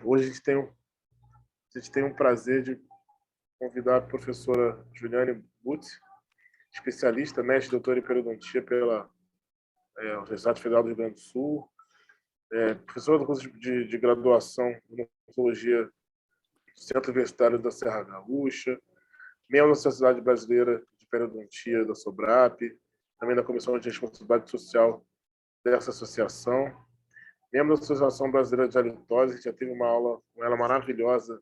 Hoje a gente tem um prazer de convidar a professora Juliane Butz, especialista, mestre, doutora em periodontia pela Universidade Federal do Rio Grande do Sul, professora do curso de graduação em odontologia do Centro Universitário da Serra Gaúcha, membro da Sociedade Brasileira de Periodontia da SOBRAP, também da Comissão de Responsabilidade Social dessa associação, membro da Associação Brasileira de Halitose. Já teve uma aula com ela maravilhosa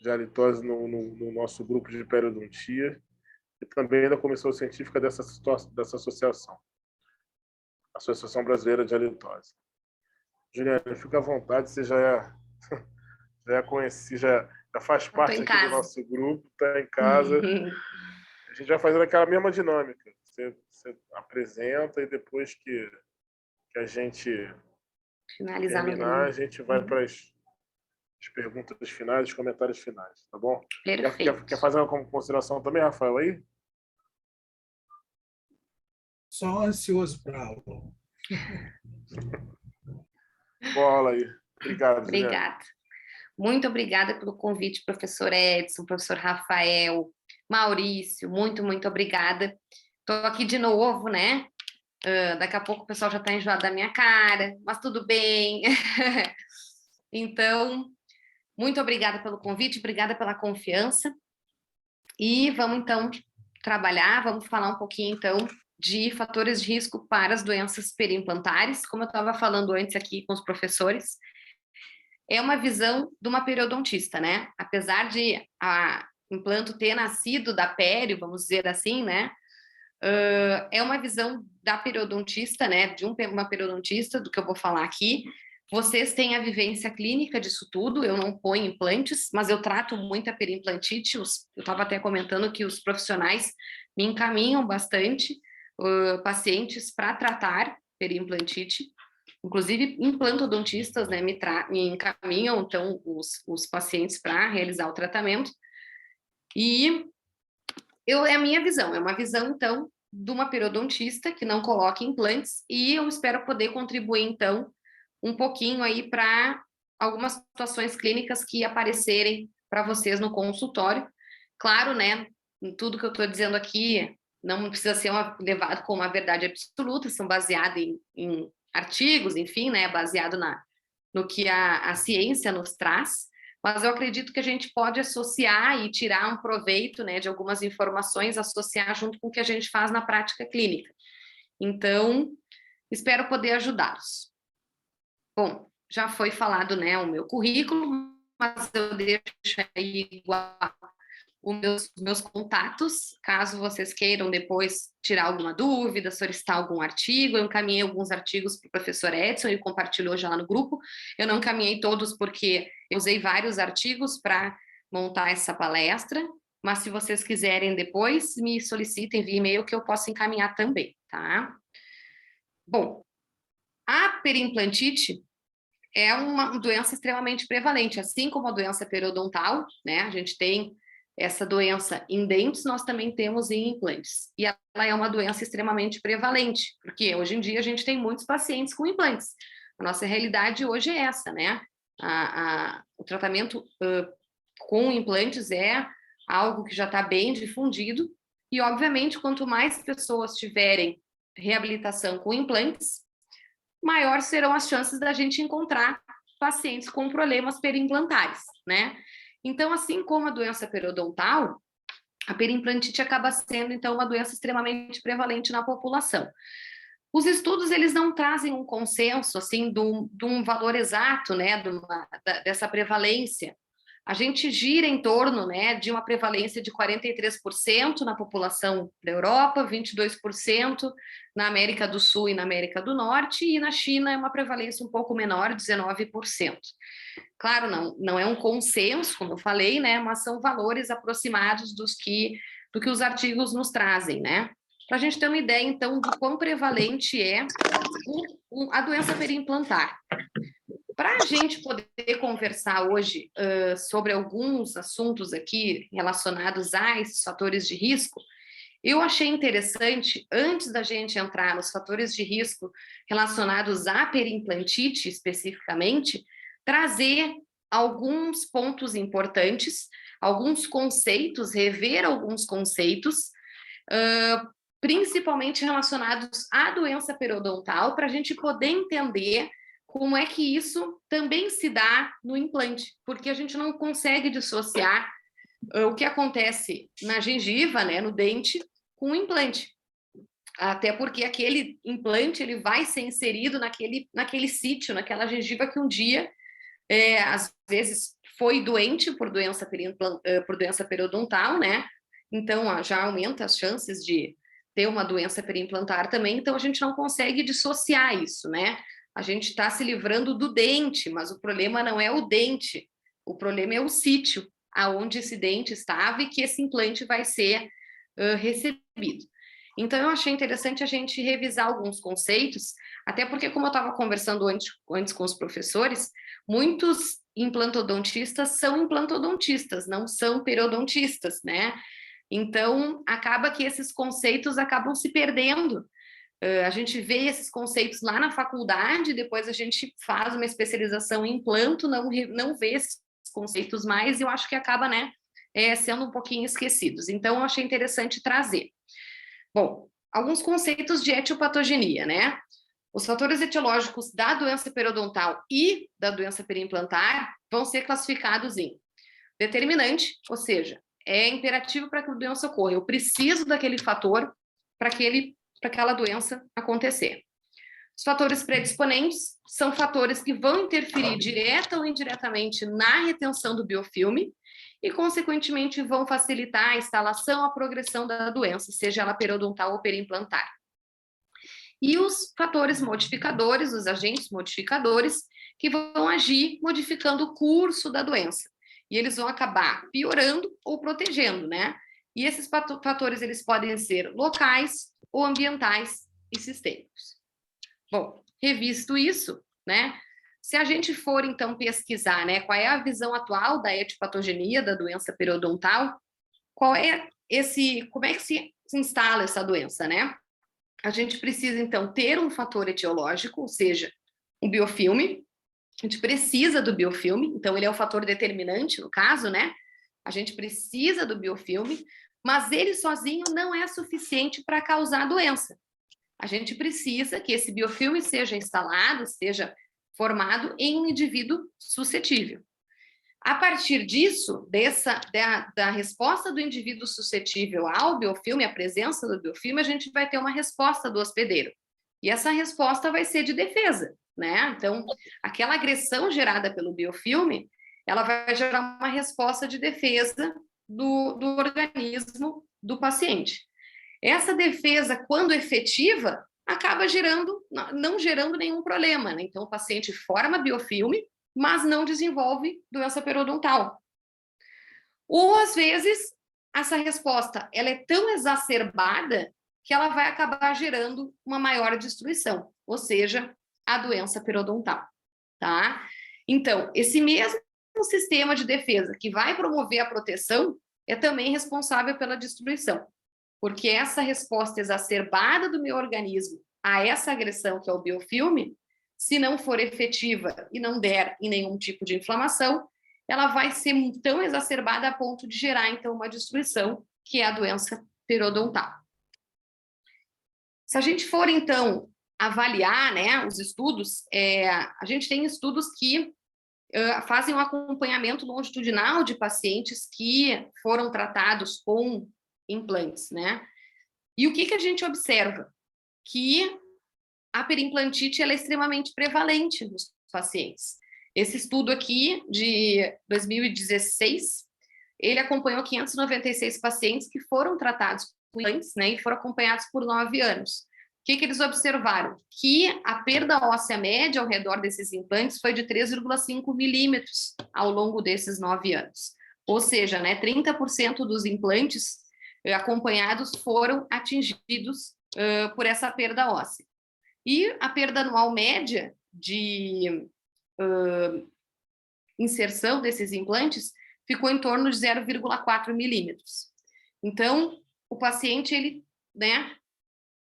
de halitose no nosso grupo de periodontia, e também da comissão científica dessa associação, Associação Brasileira de Halitose. Juliana, fica à vontade, você já conheci, já faz parte aqui do nosso grupo, está em casa. A gente vai fazendo aquela mesma dinâmica. Você apresenta e depois que a gente terminar, a gente vai para as perguntas finais, os comentários finais, tá bom? Quer fazer uma consideração também, Rafael, aí? Só ansioso para a aula. Boa aula aí. Obrigado, Obrigada. Muito obrigada pelo convite, professor Edson, professor Rafael, Maurício, muito obrigada. Estou aqui de novo, né? Daqui a pouco o pessoal já está enjoado da minha cara, mas tudo bem. Então, muito obrigada pelo convite, obrigada pela confiança. E vamos, então, trabalhar, vamos falar um pouquinho, então, de fatores de risco para as doenças periimplantares. Como eu estava falando antes aqui com os professores, é uma visão de uma periodontista, né? Apesar de a implanto ter nascido da pério, vamos dizer assim, né? É uma visão da periodontista, né? De uma periodontista, do que eu vou falar aqui. Vocês têm a vivência clínica disso tudo, eu não ponho implantes, mas eu trato muito a periimplantite. Eu estava até comentando que os profissionais me encaminham bastante pacientes para tratar periimplantite. Inclusive, implantodontistas, né, me encaminham, então, os pacientes para realizar o tratamento. E é a minha visão, é uma visão, então, de uma periodontista que não coloca implantes, e eu espero poder contribuir, então, um pouquinho aí para algumas situações clínicas que aparecerem para vocês no consultório. Claro, né, tudo que eu estou dizendo aqui não precisa ser levado como uma verdade absoluta, são baseados em artigos, enfim, né, baseado no que a ciência nos traz, mas eu acredito que a gente pode associar e tirar um proveito, né, de algumas informações, associar junto com o que a gente faz na prática clínica. Então, espero poder ajudá-los. Bom, já foi falado, né, o meu currículo, mas eu deixo aí igual os meus contatos, caso vocês queiram depois tirar alguma dúvida, solicitar algum artigo. Eu encaminhei alguns artigos para o professor Edson, ele compartilhou já lá no grupo. Eu não encaminhei todos porque eu usei vários artigos para montar essa palestra, mas se vocês quiserem depois, me solicitem via e-mail que eu posso encaminhar também, tá? Bom, a periimplantite é uma doença extremamente prevalente, assim como a doença periodontal, né? A gente tem essa doença em dentes, nós também temos em implantes. E ela é uma doença extremamente prevalente, porque hoje em dia a gente tem muitos pacientes com implantes. A nossa realidade hoje é essa, né? O tratamento com implantes é algo que já está bem difundido, e obviamente quanto mais pessoas tiverem reabilitação com implantes, maior serão as chances da gente encontrar pacientes com problemas periimplantares, né? Então, assim como a doença periodontal, a periimplantite acaba sendo, então, uma doença extremamente prevalente na população. Os estudos, eles não trazem um consenso, assim, de um valor exato, né, dessa prevalência. A gente gira em torno, né, de uma prevalência de 43% na população da Europa, 22% na América do Sul e na América do Norte, e na China é uma prevalência um pouco menor, 19%. Claro, não é um consenso, como eu falei, né, mas são valores aproximados do que os artigos nos trazem, né? Para a gente ter uma ideia, então, do quão prevalente é a doença periimplantar. Para a gente poder conversar hoje sobre alguns assuntos aqui relacionados a esses fatores de risco, eu achei interessante, antes da gente entrar nos fatores de risco relacionados à periimplantite especificamente, trazer alguns pontos importantes, alguns conceitos, rever alguns conceitos, principalmente relacionados à doença periodontal, para a gente poder entender como é que isso também se dá no implante, porque a gente não consegue dissociar o que acontece na gengiva, né, no dente, com o implante. Até porque aquele implante ele vai ser inserido naquele sítio, naquela gengiva que um dia, às vezes, foi doente por doença periodontal, né? Então, já aumenta as chances de ter uma doença periimplantar também, então a gente não consegue dissociar isso, né? A gente está se livrando do dente, mas o problema não é o dente, o problema é o sítio aonde esse dente estava e que esse implante vai ser recebido. Então, eu achei interessante a gente revisar alguns conceitos, até porque, como eu estava conversando antes com os professores, muitos implantodontistas são implantodontistas, não são periodontistas, né? Então, acaba que esses conceitos acabam se perdendo. A gente vê esses conceitos lá na faculdade, depois a gente faz uma especialização em implanto, não vê esses conceitos mais, e eu acho que acaba, né, sendo um pouquinho esquecidos. Então, eu achei interessante trazer. Bom, alguns conceitos de etiopatogenia, né? Os fatores etiológicos da doença periodontal e da doença periimplantar vão ser classificados em determinante, ou seja, é imperativo para que a doença ocorra. Eu preciso daquele fator para aquela doença acontecer. Os fatores predisponentes são fatores que vão interferir direta ou indiretamente na retenção do biofilme e, consequentemente, vão facilitar a instalação, a progressão da doença, seja ela periodontal ou periimplantar. E os fatores modificadores, os agentes modificadores, que vão agir modificando o curso da doença. E eles vão acabar piorando ou protegendo, né? E esses fatores, eles podem ser locais ou ambientais e sistêmicos. Bom, revisto isso, né? Se a gente for, então, pesquisar, né, qual é a visão atual da etiopatogenia da doença periodontal, como é que se instala essa doença, né? A gente precisa, então, ter um fator etiológico, ou seja, um biofilme. A gente precisa do biofilme, então ele é o fator determinante, no caso, né? A gente precisa do biofilme, mas ele sozinho não é suficiente para causar a doença. A gente precisa que esse biofilme seja instalado, seja formado em um indivíduo suscetível. A partir disso, da resposta do indivíduo suscetível ao biofilme, a presença do biofilme, a gente vai ter uma resposta do hospedeiro. E essa resposta vai ser de defesa, né? Então, aquela agressão gerada pelo biofilme, ela vai gerar uma resposta de defesa do organismo do paciente. Essa defesa, quando efetiva, acaba não gerando nenhum problema, né? Então, o paciente forma biofilme, mas não desenvolve doença periodontal. Ou, às vezes, essa resposta ela é tão exacerbada que ela vai acabar gerando uma maior destruição, ou seja, a doença periodontal, tá? Então, esse mesmo sistema de defesa que vai promover a proteção é também responsável pela destruição, porque essa resposta exacerbada do meu organismo a essa agressão que é o biofilme, se não for efetiva e não der em nenhum tipo de inflamação, ela vai ser tão exacerbada a ponto de gerar, então, uma destruição, que é a doença periodontal. Se a gente for, então, avaliar, né, os estudos, a gente tem estudos que fazem um acompanhamento longitudinal de pacientes que foram tratados com implantes, né? E o que a gente observa? Que a periimplantite ela é extremamente prevalente nos pacientes. Esse estudo aqui, de 2016, ele acompanhou 596 pacientes que foram tratados com implantes, né, e foram acompanhados por 9 anos. O que eles observaram? Que a perda óssea média ao redor desses implantes foi de 3,5 milímetros ao longo desses 9 anos. Ou seja, né, 30% dos implantes acompanhados foram atingidos por essa perda óssea. E a perda anual média de inserção desses implantes ficou em torno de 0,4 milímetros. Então, o paciente, ele, né,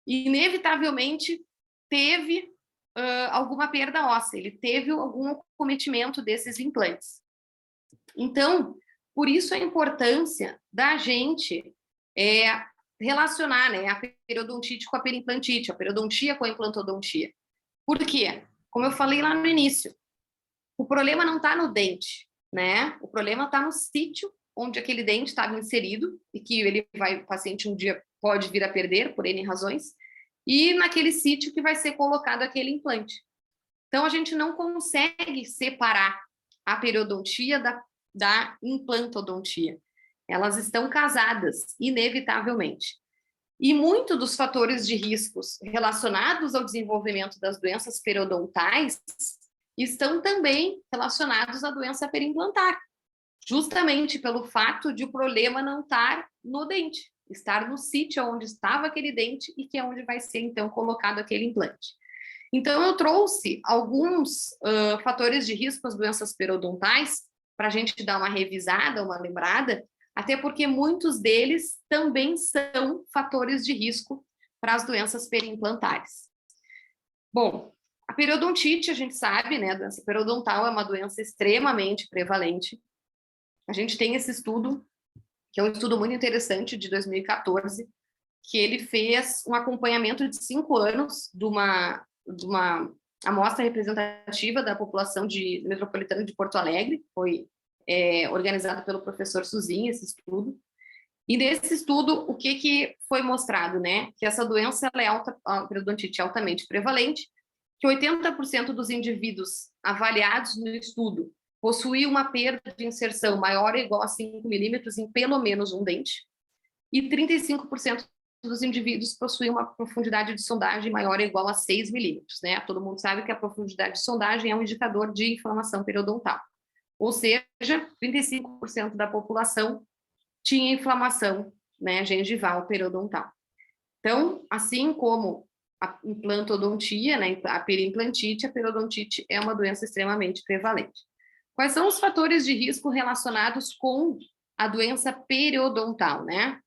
inevitavelmente teve alguma perda óssea, ele teve algum acometimento desses implantes. Então, por isso a importância da gente relacionar, né, a periodontite com a periimplantite, a periodontia com a implantodontia. Por quê? Como eu falei lá no início, o problema não está no dente, né? O problema está no sítio onde aquele dente estava inserido e que o paciente um dia pode vir a perder por N razões, e naquele sítio que vai ser colocado aquele implante. Então, a gente não consegue separar a periodontia da implantodontia. Elas estão casadas, inevitavelmente. E muitos dos fatores de riscos relacionados ao desenvolvimento das doenças periodontais estão também relacionados à doença periimplantar, justamente pelo fato de o problema não estar no dente, estar no sítio onde estava aquele dente e que é onde vai ser, então, colocado aquele implante. Então, eu trouxe alguns fatores de risco às doenças periodontais para a gente dar uma revisada, uma lembrada, até porque muitos deles também são fatores de risco para as doenças periimplantares. Bom, a periodontite, a gente sabe, né, a doença periodontal é uma doença extremamente prevalente. A gente tem esse estudo, que é um estudo muito interessante, de 2014, que ele fez um acompanhamento de 5 anos de uma amostra representativa da população metropolitana de Porto Alegre, foi organizado pelo professor Suzinho, esse estudo. E nesse estudo, o que foi mostrado, né? Que essa doença a periodontite é altamente prevalente, que 80% dos indivíduos avaliados no estudo possuíam uma perda de inserção maior ou igual a 5 milímetros em pelo menos um dente, e 35% dos indivíduos possuem uma profundidade de sondagem maior ou igual a 6 milímetros, né? Todo mundo sabe que a profundidade de sondagem é um indicador de inflamação periodontal. Ou seja, 35% da população tinha inflamação, né, gengival periodontal. Então, assim como a implantodontia, né, a periimplantite, a periodontite é uma doença extremamente prevalente. Quais são os fatores de risco relacionados com a doença periodontal, né?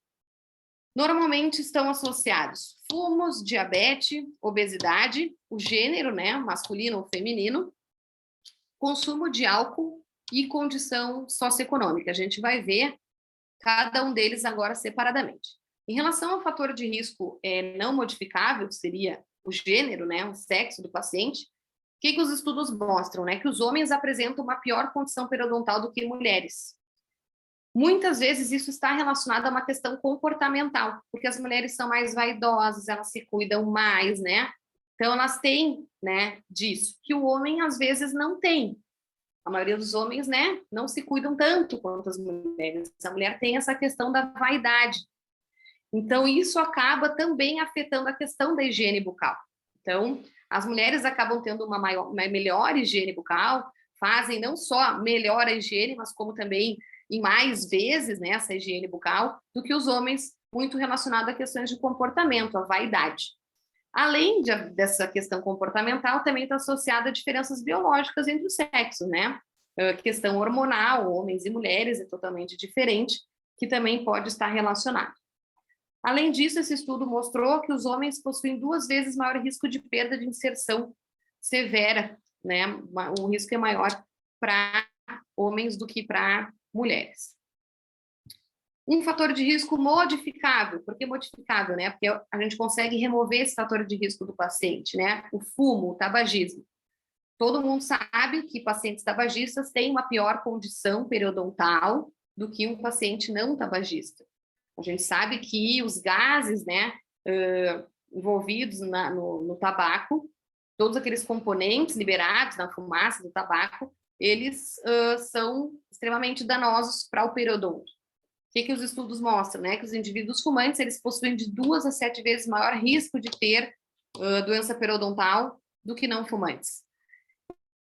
Normalmente estão associados fumos, diabetes, obesidade, o gênero, né, masculino ou feminino, consumo de álcool e condição socioeconômica. A gente vai ver cada um deles agora separadamente. Em relação ao fator de risco não modificável, que seria o gênero, né, o sexo do paciente, o que os estudos mostram? Né? Que os homens apresentam uma pior condição periodontal do que mulheres. Muitas vezes isso está relacionado a uma questão comportamental, porque as mulheres são mais vaidosas, elas se cuidam mais, né? Então, elas têm, né, disso, que o homem às vezes não tem. A maioria dos homens, né, não se cuidam tanto quanto as mulheres. A mulher tem essa questão da vaidade. Então, isso acaba também afetando a questão da higiene bucal. Então, as mulheres acabam tendo uma melhor higiene bucal, fazem não só melhor a higiene, mas como também, em mais vezes, né, essa higiene bucal, do que os homens, muito relacionado a questões de comportamento, a vaidade. Além dessa questão comportamental, também está associada a diferenças biológicas entre os sexos, né? A questão hormonal, homens e mulheres, é totalmente diferente, que também pode estar relacionado. Além disso, esse estudo mostrou que os homens possuem 2 vezes maior risco de perda de inserção severa, né? O risco é maior para homens do que para mulheres. Um fator de risco modificável. Por que modificável, né? Porque a gente consegue remover esse fator de risco do paciente, né? O fumo, o tabagismo. Todo mundo sabe que pacientes tabagistas têm uma pior condição periodontal do que um paciente não tabagista. A gente sabe que os gases, né, envolvidos no tabaco, todos aqueles componentes liberados na fumaça do tabaco, eles são extremamente danosos para o periodonto. O que os estudos mostram? Né? Que os indivíduos fumantes, eles possuem de 2 a 7 vezes maior risco de ter doença periodontal do que não fumantes.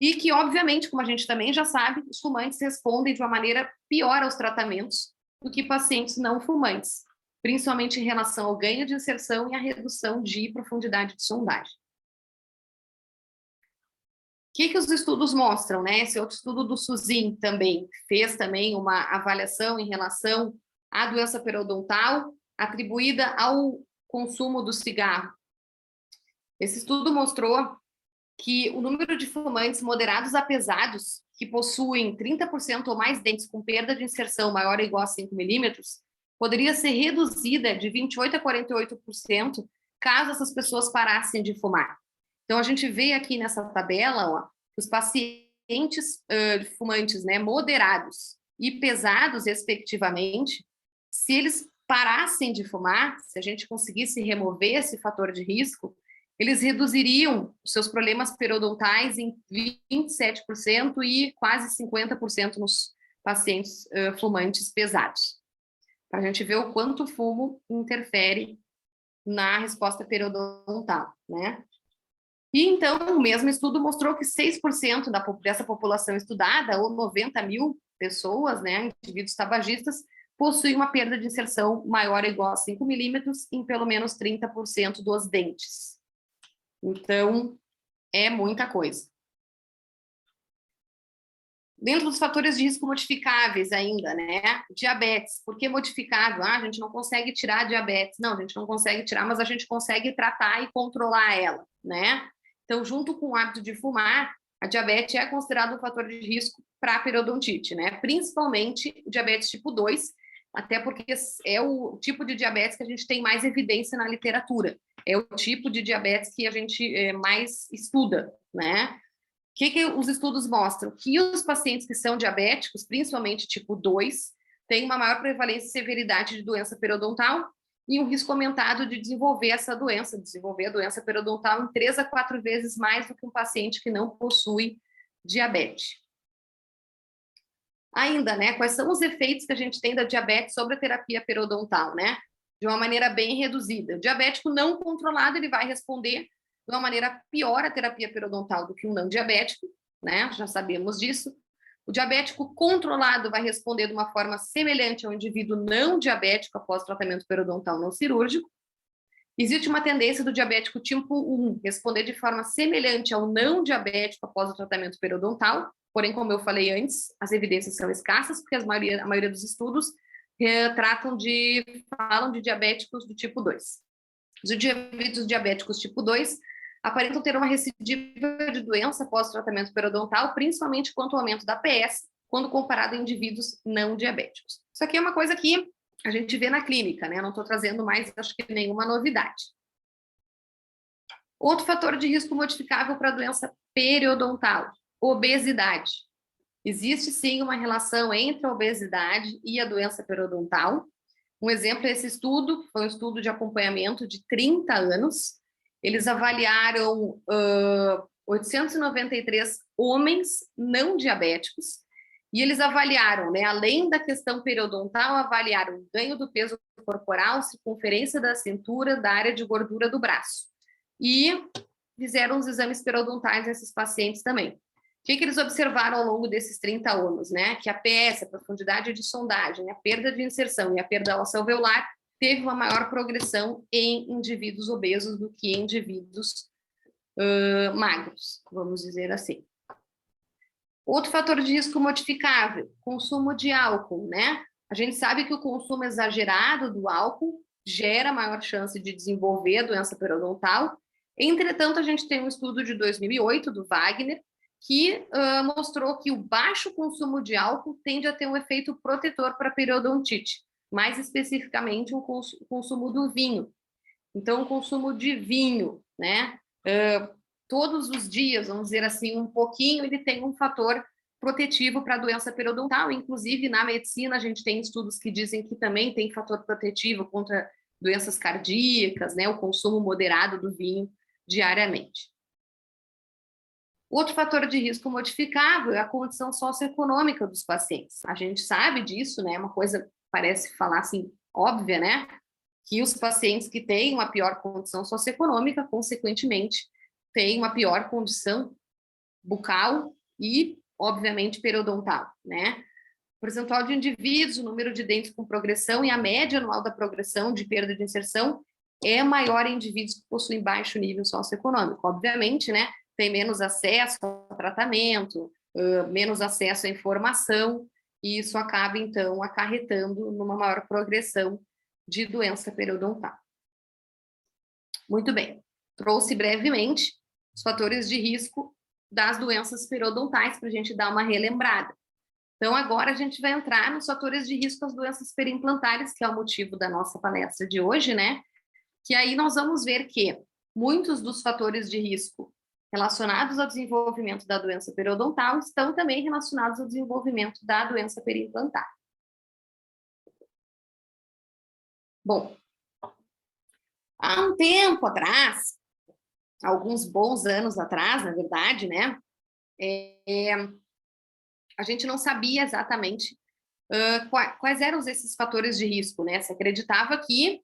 E que, obviamente, como a gente também já sabe, os fumantes respondem de uma maneira pior aos tratamentos do que pacientes não fumantes, principalmente em relação ao ganho de inserção e à redução de profundidade de sondagem. O que os estudos mostram, né? Esse outro estudo do Suzin também fez também uma avaliação em relação à doença periodontal atribuída ao consumo do cigarro. Esse estudo mostrou que o número de fumantes moderados a pesados que possuem 30% ou mais dentes com perda de inserção maior ou igual a 5 milímetros poderia ser reduzida de 28% a 48% caso essas pessoas parassem de fumar. Então, a gente vê aqui nessa tabela, ó, que os pacientes fumantes, né, moderados e pesados, respectivamente, se eles parassem de fumar, se a gente conseguisse remover esse fator de risco, eles reduziriam os seus problemas periodontais em 27% e quase 50% nos pacientes fumantes pesados. Para a gente ver o quanto o fumo interfere na resposta periodontal, né? E então, o mesmo estudo mostrou que 6% dessa população estudada, ou 90 mil pessoas, né, indivíduos tabagistas, possuem uma perda de inserção maior ou igual a 5 milímetros em pelo menos 30% dos dentes. Então, é muita coisa. Dentro dos fatores de risco modificáveis ainda, né? Diabetes. Por que modificável? Ah, a gente não consegue tirar a diabetes. Não, a gente não consegue tirar, mas a gente consegue tratar e controlar ela, né? Então, junto com o hábito de fumar, a diabetes é considerada um fator de risco para a periodontite, né? Principalmente o diabetes tipo 2, até porque é o tipo de diabetes que a gente tem mais evidência na literatura. É o tipo de diabetes que a gente mais estuda, né? O que os estudos mostram? Que os pacientes que são diabéticos, principalmente tipo 2, têm uma maior prevalência e severidade de doença periodontal e um risco aumentado de desenvolver essa doença, desenvolver a doença periodontal em 3 a 4 vezes mais do que um paciente que não possui diabetes. Ainda, né, quais são os efeitos que a gente tem da diabetes sobre a terapia periodontal, né? De uma maneira bem reduzida. O diabético não controlado, ele vai responder de uma maneira pior à terapia periodontal do que um não diabético, né? Já sabemos disso. O diabético controlado vai responder de uma forma semelhante ao indivíduo não diabético após tratamento periodontal não cirúrgico. Existe uma tendência do diabético tipo 1 responder de forma semelhante ao não diabético após o tratamento periodontal, porém, como eu falei antes, as evidências são escassas, porque a maioria dos estudos falam de diabéticos do tipo 2. Os indivíduos diabéticos tipo 2 aparentam ter uma recidiva de doença após o tratamento periodontal, principalmente quanto ao aumento da PS, quando comparado a indivíduos não diabéticos. Isso aqui é uma coisa que a gente vê na clínica, né? Eu não estou trazendo mais, acho que nenhuma novidade. Outro fator de risco modificável para a doença periodontal, obesidade. Existe sim uma relação entre a obesidade e a doença periodontal. Um exemplo é esse estudo, que foi um estudo de acompanhamento de 30 anos. Eles avaliaram 893 homens não diabéticos e eles avaliaram, né, além da questão periodontal, avaliaram o ganho do peso corporal, circunferência da cintura, da área de gordura do braço. E fizeram os exames periodontais nesses pacientes também. O que eles observaram ao longo desses 30 anos, né? Que a PS, a profundidade de sondagem, a perda de inserção e a perda óssea alveolar teve uma maior progressão em indivíduos obesos do que em indivíduos magros, vamos dizer assim. Outro fator de risco modificável, consumo de álcool, né? A gente sabe que o consumo exagerado do álcool gera maior chance de desenvolver a doença periodontal. Entretanto, a gente tem um estudo de 2008 do Wagner, que mostrou que o baixo consumo de álcool tende a ter um efeito protetor para a periodontite, mais especificamente o consumo do vinho. Então, o consumo de vinho, né? Todos os dias, vamos dizer assim, um pouquinho, ele tem um fator protetivo para a doença periodontal. Inclusive, na medicina, a gente tem estudos que dizem que também tem fator protetivo contra doenças cardíacas, né? O consumo moderado do vinho diariamente. Outro fator de risco modificável é a condição socioeconômica dos pacientes. A gente sabe disso, né? Uma coisa parece falar assim, óbvia, né? Que os pacientes que têm uma pior condição socioeconômica, consequentemente, têm uma pior condição bucal e, obviamente, periodontal, né? O percentual de indivíduos, o número de dentes com progressão e a média anual da progressão de perda de inserção é maior em indivíduos que possuem baixo nível socioeconômico. Obviamente, né? Tem menos acesso ao tratamento, menos acesso à informação, e isso acaba, então, acarretando numa maior progressão de doença periodontal. Muito bem, trouxe brevemente os fatores de risco das doenças periodontais, para a gente dar uma relembrada. Então, agora a gente vai entrar nos fatores de risco das doenças periimplantares, que é o motivo da nossa palestra de hoje, né? Que aí nós vamos ver que muitos dos fatores de risco relacionados ao desenvolvimento da doença periodontal estão também relacionados ao desenvolvimento da doença periimplantar. Bom, há um tempo atrás, alguns bons anos atrás, na verdade, né, a gente não sabia exatamente quais eram esses fatores de risco, né? Se acreditava que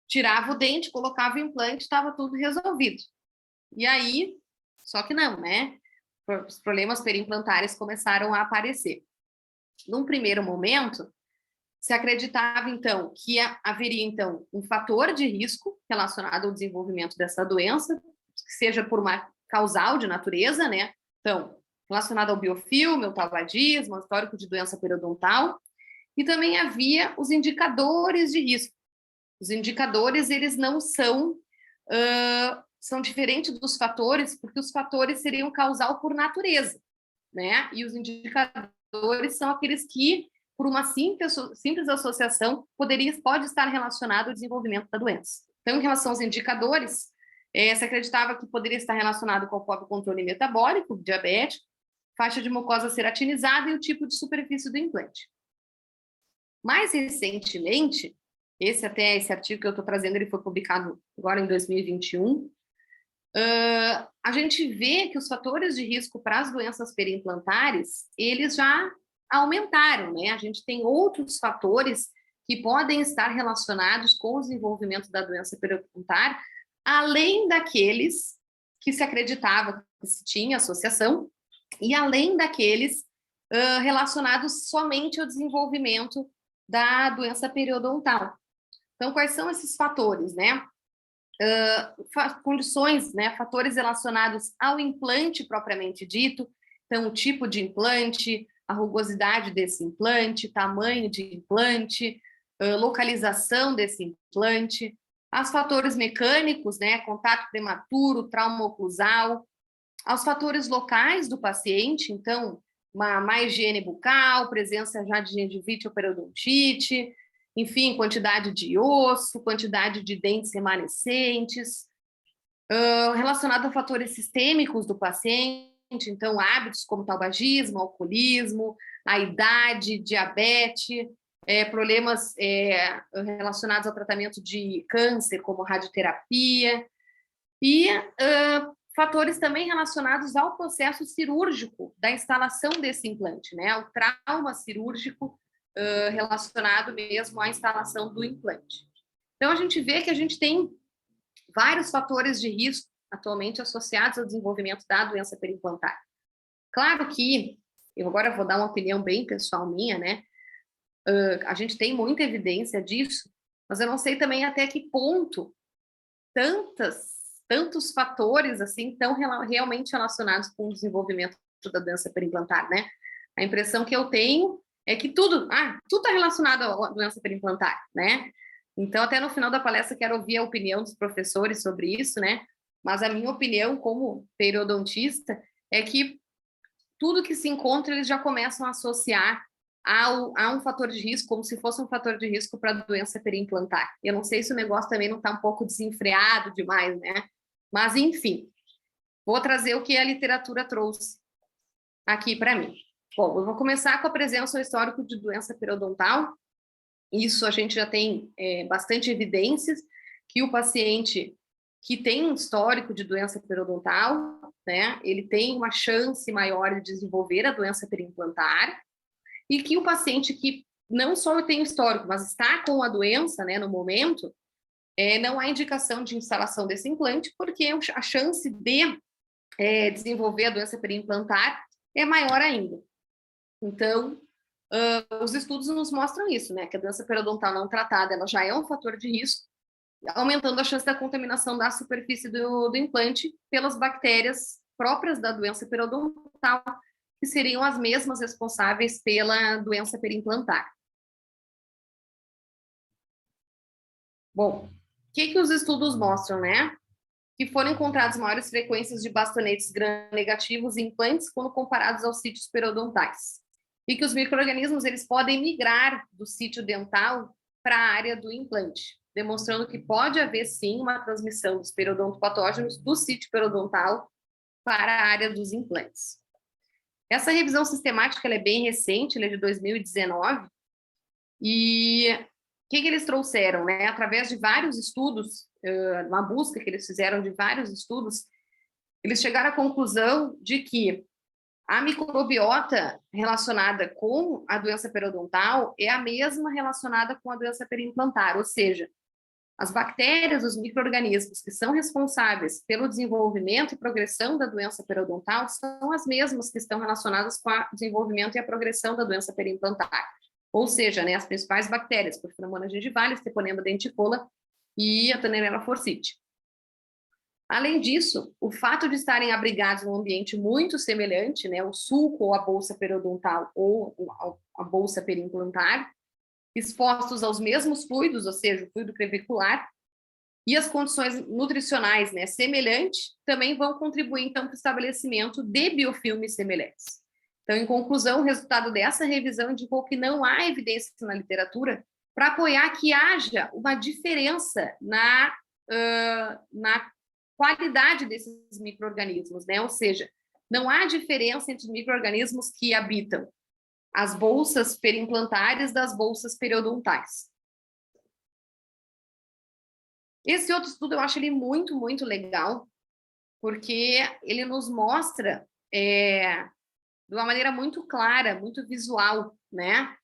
tirava o dente, colocava o implante, estava tudo resolvido. E aí, só que não, né? Os problemas periimplantares começaram a aparecer. Num primeiro momento, se acreditava, então, que haveria, então, um fator de risco relacionado ao desenvolvimento dessa doença, que seja por uma causal de natureza, né? Então, relacionado ao biofilme, ao tabagismo, ao histórico de doença periodontal, e também havia os indicadores de risco. Os indicadores, eles não são, são diferentes dos fatores, porque os fatores seriam causal por natureza, né? E os indicadores são aqueles que, por uma simples associação, pode estar relacionado ao desenvolvimento da doença. Então, em relação aos indicadores, se acreditava que poderia estar relacionado com o próprio controle metabólico, diabético, faixa de mucosa ceratinizada e o tipo de superfície do implante. Mais recentemente, esse artigo que eu estou trazendo, ele foi publicado agora em 2021, a gente vê que os fatores de risco para as doenças periimplantares, eles já aumentaram, né? A gente tem outros fatores que podem estar relacionados com o desenvolvimento da doença periodontale, além daqueles que se acreditava que se tinha associação, e além daqueles relacionados somente ao desenvolvimento da doença periodontal. Então, quais são esses fatores, né? Condições, né? Fatores relacionados ao implante propriamente dito, então, o tipo de implante, a rugosidade desse implante, tamanho de implante, localização desse implante, aos fatores mecânicos, né? Contato prematuro, trauma oclusal, aos fatores locais do paciente, então, uma má higiene bucal, presença já de gengivite ou periodontite, enfim, quantidade de osso, quantidade de dentes remanescentes, relacionado a fatores sistêmicos do paciente, então, hábitos como tabagismo, alcoolismo, a idade, diabetes, problemas relacionados ao tratamento de câncer, como radioterapia, e fatores também relacionados ao processo cirúrgico da instalação desse implante, né? O trauma cirúrgico relacionado mesmo à instalação do implante. Então, a gente vê que a gente tem vários fatores de risco atualmente associados ao desenvolvimento da doença periimplantar. Claro que, eu agora vou dar uma opinião bem pessoal minha, né? A gente tem muita evidência disso, mas eu não sei também até que ponto tantos fatores assim estão realmente relacionados com o desenvolvimento da doença periimplantar, né? A impressão que eu tenho é que tudo está relacionado à doença periimplantar, né? Então, até no final da palestra, quero ouvir a opinião dos professores sobre isso, né? Mas a minha opinião, como periodontista, é que tudo que se encontra, eles já começam a associar a um fator de risco, como se fosse um fator de risco para a doença periimplantar. Eu não sei se o negócio também não está um pouco desenfreado demais, né? Mas, enfim, vou trazer o que a literatura trouxe aqui para mim. Bom, eu vou começar com a presença histórico de doença periodontal. Isso a gente já tem bastante evidências que o paciente que tem um histórico de doença periodontal, né, ele tem uma chance maior de desenvolver a doença periimplantar, e que o paciente que não só tem histórico, mas está com a doença, né, no momento, não há indicação de instalação desse implante, porque a chance de desenvolver a doença periimplantar é maior ainda. Então, os estudos nos mostram isso, né? Que a doença periodontal não tratada, ela já é um fator de risco, aumentando a chance da contaminação da superfície do implante pelas bactérias próprias da doença periodontal, que seriam as mesmas responsáveis pela doença periimplantar. Bom, o que os estudos mostram, né? que foram encontradas maiores frequências de bastonetes gram-negativos e implantes quando comparados aos sítios periodontais. E que os micro-organismos eles podem migrar do sítio dental para a área do implante, demonstrando que pode haver, sim, uma transmissão dos periodontopatógenos do sítio periodontal para a área dos implantes. Essa revisão sistemática ela é bem recente, ela é de 2019, e o que eles trouxeram, né? Através de vários estudos, uma busca que eles fizeram de vários estudos, eles chegaram à conclusão de que a microbiota relacionada com a doença periodontal é a mesma relacionada com a doença periimplantar, ou seja, as bactérias, os micro-organismos que são responsáveis pelo desenvolvimento e progressão da doença periodontal são as mesmas que estão relacionadas com o desenvolvimento e a progressão da doença periimplantar. Ou seja, né, as principais bactérias, Porphyromonas gingivalis, Treponema denticola e a Tannenella forsythia. Além disso, o fato de estarem abrigados num ambiente muito semelhante, né, o sulco ou a bolsa periodontal ou a bolsa periimplantar, expostos aos mesmos fluidos, ou seja, o fluido crevicular, e as condições nutricionais, né, semelhantes, também vão contribuir, então, para o estabelecimento de biofilmes semelhantes. Então, em conclusão, o resultado dessa revisão indicou que não há evidência na literatura para apoiar que haja uma diferença na qualidade desses micro-organismos, né? Ou seja, não há diferença entre os micro-organismos que habitam as bolsas periimplantares das bolsas periodontais. Esse outro estudo eu acho ele muito, muito legal, porque ele nos mostra de uma maneira muito clara, muito visual, né?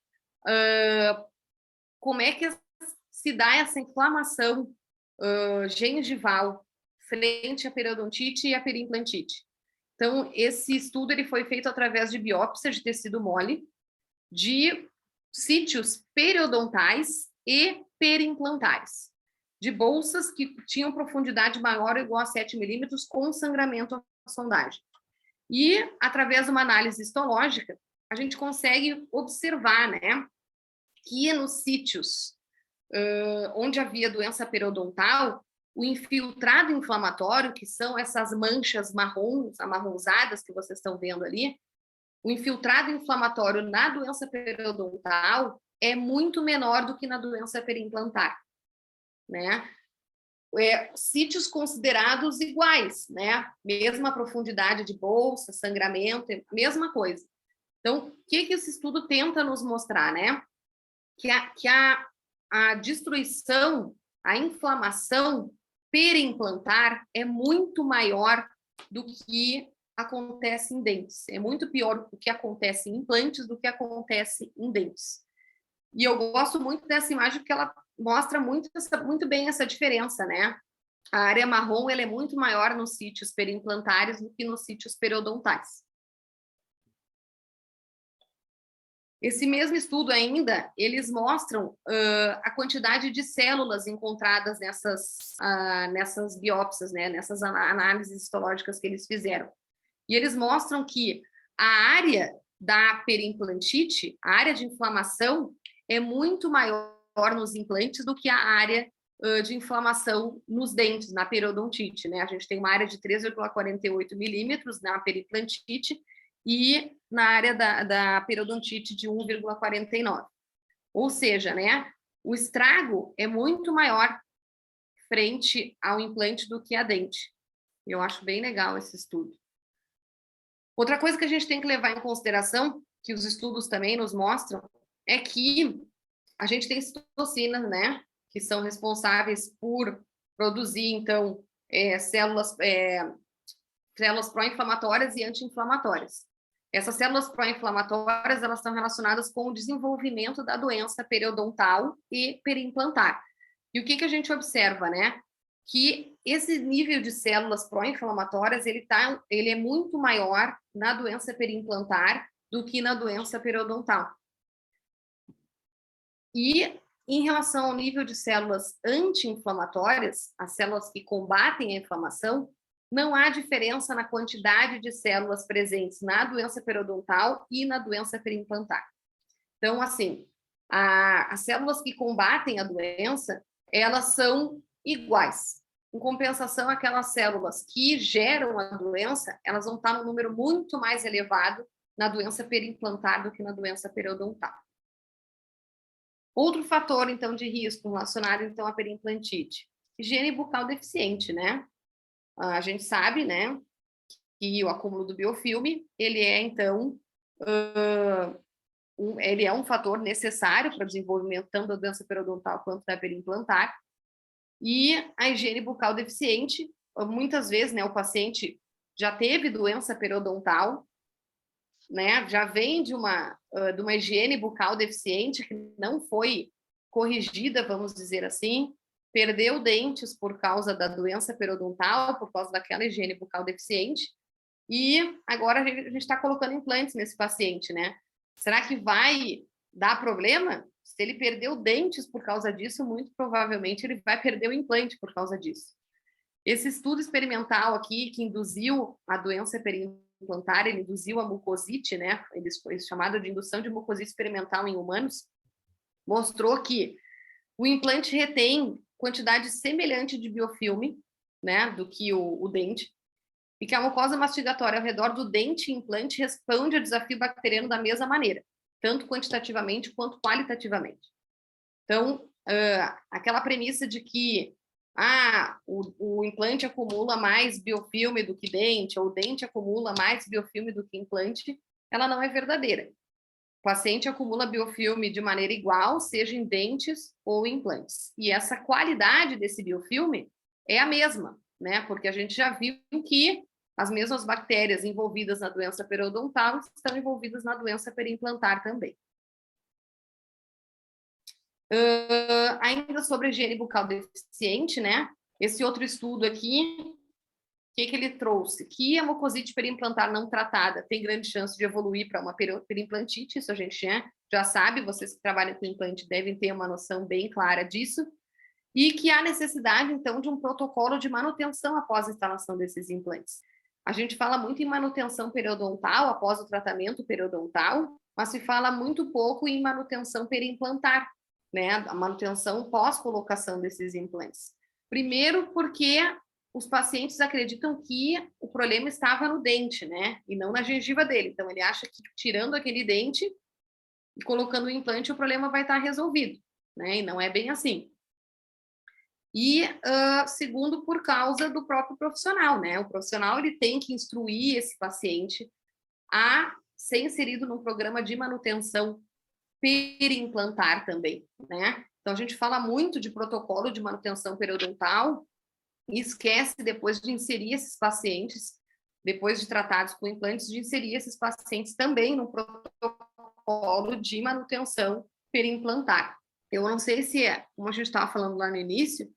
Como é que se dá essa inflamação gengival frente à periodontite e à periimplantite. Então, esse estudo ele foi feito através de biópsia de tecido mole, de sítios periodontais e periimplantares, de bolsas que tinham profundidade maior ou igual a 7 milímetros com sangramento à sondagem. E, através de uma análise histológica, a gente consegue observar, né, que nos sítios onde havia doença periodontal, o infiltrado inflamatório, que são essas manchas marrons, amarronzadas que vocês estão vendo ali, o infiltrado inflamatório na doença periodontal é muito menor do que na doença periimplantar, né? Sítios considerados iguais, né? Mesma profundidade de bolsa, sangramento, mesma coisa. Então, o que esse estudo tenta nos mostrar, né? Que a destruição, a inflamação periimplantar é muito maior do que acontece em dentes. É muito pior o que acontece em implantes do que acontece em dentes. E eu gosto muito dessa imagem porque ela mostra muito bem essa diferença, né? A área marrom ela é muito maior nos sítios periimplantares do que nos sítios periodontais. Esse mesmo estudo ainda, eles mostram a quantidade de células encontradas nessas biópsias, né, nessas análises histológicas que eles fizeram. E eles mostram que a área da periimplantite, a área de inflamação, é muito maior nos implantes do que a área de inflamação nos dentes, na periodontite, né? A gente tem uma área de 3,48 milímetros na periimplantite, e na área da periodontite de 1,49. Ou seja, né, o estrago é muito maior frente ao implante do que a dente. Eu acho bem legal esse estudo. Outra coisa que a gente tem que levar em consideração, que os estudos também nos mostram, é que a gente tem citocinas, né, que são responsáveis por produzir, então, células pró-inflamatórias e anti-inflamatórias. Essas células pró-inflamatórias, elas estão relacionadas com o desenvolvimento da doença periodontal e periimplantar. E o que a gente observa, né? Que esse nível de células pró-inflamatórias, ele é muito maior na doença periimplantar do que na doença periodontal. E em relação ao nível de células anti-inflamatórias, as células que combatem a inflamação, não há diferença na quantidade de células presentes na doença periodontal e na doença periimplantar. Então, assim, as células que combatem a doença, elas são iguais. Em compensação, aquelas células que geram a doença, elas vão estar num número muito mais elevado na doença periimplantar do que na doença periodontal. Outro fator, então, de risco relacionado, então, à periimplantite, higiene bucal deficiente, né? A gente sabe, né, que o acúmulo do biofilme, ele é, então, ele é um fator necessário para o desenvolvimento tanto da doença periodontal quanto da periimplantar. E a higiene bucal deficiente, muitas vezes, né, o paciente já teve doença periodontal, né, já vem de uma higiene bucal deficiente que não foi corrigida, vamos dizer assim, perdeu dentes por causa da doença periodontal, por causa daquela higiene bucal deficiente, e agora a gente está colocando implantes nesse paciente, né? Será que vai dar problema? Se ele perdeu dentes por causa disso, muito provavelmente ele vai perder o implante por causa disso. Esse estudo experimental aqui, que induziu a doença periimplantar, ele induziu a mucosite, né? Ele foi chamado de indução de mucosite experimental em humanos, mostrou que o implante retém quantidade semelhante de biofilme, né, do que o dente, e que a mucosa mastigatória ao redor do dente e implante responde ao desafio bacteriano da mesma maneira, tanto quantitativamente quanto qualitativamente. Então, aquela premissa de que o implante acumula mais biofilme do que dente, ou o dente acumula mais biofilme do que implante, ela não é verdadeira. O paciente acumula biofilme de maneira igual, seja em dentes ou implantes. E essa qualidade desse biofilme é a mesma, né? Porque a gente já viu que as mesmas bactérias envolvidas na doença periodontal estão envolvidas na doença periimplantar também. Ainda sobre a higiene bucal deficiente, né? Esse outro estudo aqui, o que ele trouxe? Que a mucosite periimplantar não tratada tem grande chance de evoluir para uma periimplantite, isso a gente já sabe, vocês que trabalham com implante devem ter uma noção bem clara disso, e que há necessidade, então, de um protocolo de manutenção após a instalação desses implantes. A gente fala muito em manutenção periodontal após o tratamento periodontal, mas se fala muito pouco em manutenção periimplantar, né? A manutenção pós-colocação desses implantes. Primeiro porque os pacientes acreditam que o problema estava no dente, né? E não na gengiva dele. Então, ele acha que tirando aquele dente e colocando o implante, o problema vai estar resolvido, né? E não é bem assim. E, segundo, por causa do próprio profissional, né? O profissional, ele tem que instruir esse paciente a ser inserido num programa de manutenção periimplantar também, né? Então, a gente fala muito de protocolo de manutenção periodontal e esquece, depois de inserir esses pacientes, depois de tratados com implantes, de inserir esses pacientes também no protocolo de manutenção periimplantar. Eu não sei se como a gente estava falando lá no início,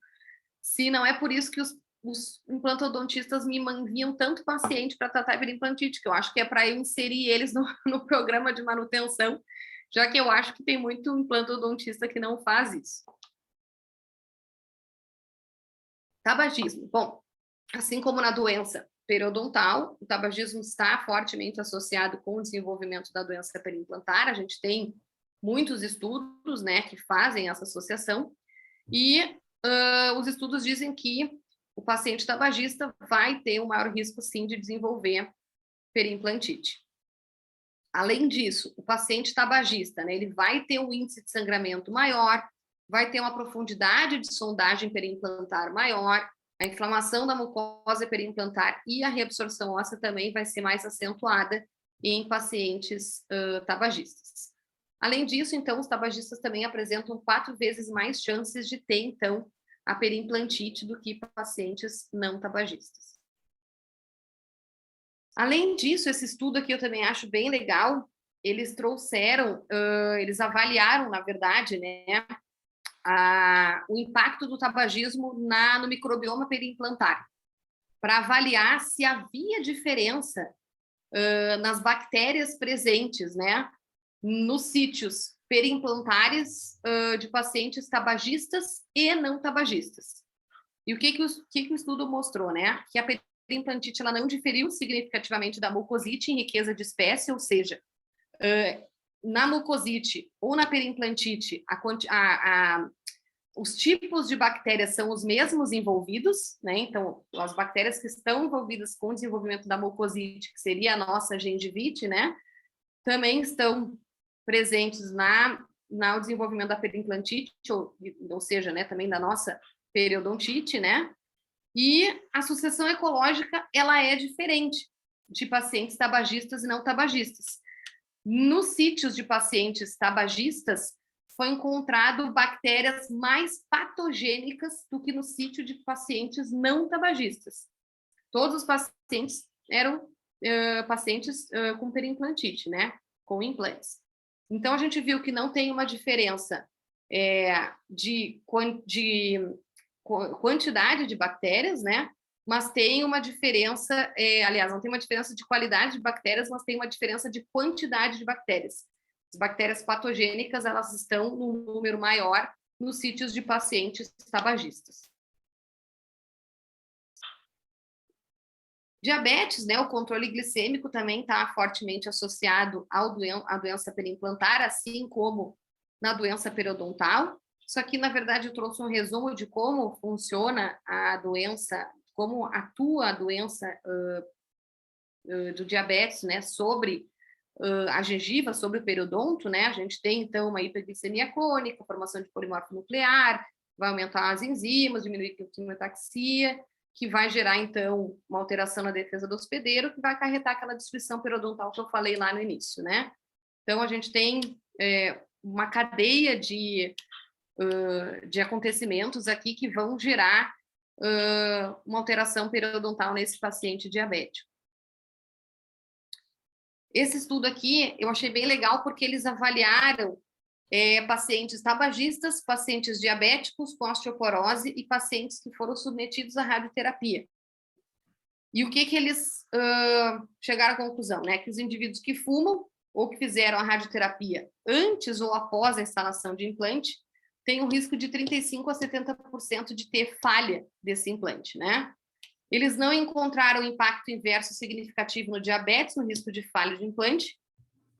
se não é por isso que os implantodontistas me enviam tanto paciente para tratar periimplantite, que eu acho que é para eu inserir eles no programa de manutenção, já que eu acho que tem muito implantodontista que não faz isso. Tabagismo. Bom, assim como na doença periodontal, o tabagismo está fortemente associado com o desenvolvimento da doença periimplantar. A gente tem muitos estudos, né, que fazem essa associação, e os estudos dizem que o paciente tabagista vai ter um maior risco, sim, de desenvolver periimplantite. Além disso, o paciente tabagista, né, ele vai ter um índice de sangramento maior, vai ter uma profundidade de sondagem periimplantar maior, a inflamação da mucosa periimplantar e a reabsorção óssea também vai ser mais acentuada em pacientes tabagistas. Além disso, então, os tabagistas também apresentam 4 vezes mais chances de ter, então, a periimplantite do que pacientes não tabagistas. Além disso, esse estudo aqui eu também acho bem legal, eles trouxeram, eles avaliaram, na verdade, né, o impacto do tabagismo no microbioma periimplantar, para avaliar se havia diferença nas bactérias presentes, né, nos sítios periimplantares de pacientes tabagistas e não tabagistas. E o que o estudo mostrou, né? Que a periimplantite ela não diferiu significativamente da mucosite em riqueza de espécie, ou seja, na mucosite ou na periimplantite, os tipos de bactérias são os mesmos envolvidos, né? Então, as bactérias que estão envolvidas com o desenvolvimento da mucosite, que seria a nossa gengivite, né? Também estão presentes no desenvolvimento da periimplantite, ou seja, né, também da nossa periodontite, né? E a sucessão ecológica, ela é diferente de pacientes tabagistas e não tabagistas. Nos sítios de pacientes tabagistas, foi encontrado bactérias mais patogênicas do que no sítio de pacientes não tabagistas. Todos os pacientes eram pacientes com periimplantite, né? Com implantes. Então, a gente viu que não tem uma diferença de quantidade de bactérias, né? Mas tem uma diferença, aliás, não tem uma diferença de qualidade de bactérias, mas tem uma diferença de quantidade de bactérias. As bactérias patogênicas, elas estão num número maior nos sítios de pacientes tabagistas. Diabetes, né, o controle glicêmico também está fortemente associado à doença periimplantar, assim como na doença periodontal. Isso aqui, na verdade, eu trouxe um resumo de como funciona a doença, como atua a doença do diabetes, né, sobre a gengiva, sobre o periodonto, né? A gente tem, então, uma hiperglicemia crônica, formação de polimorfo nuclear, vai aumentar as enzimas, diminuir a quimiotaxia, que vai gerar, então, uma alteração na defesa do hospedeiro, que vai acarretar aquela destruição periodontal que eu falei lá no início, né? Então, a gente tem uma cadeia de acontecimentos aqui que vão gerar uma alteração periodontal nesse paciente diabético. Esse estudo aqui eu achei bem legal porque eles avaliaram pacientes tabagistas, pacientes diabéticos com osteoporose e pacientes que foram submetidos à radioterapia. E o que eles chegaram à conclusão? Né? Que os indivíduos que fumam ou que fizeram a radioterapia antes ou após a instalação de implante têm um risco de 35% a 70% de ter falha desse implante, né? Eles não encontraram impacto inverso significativo no diabetes, no risco de falha de implante,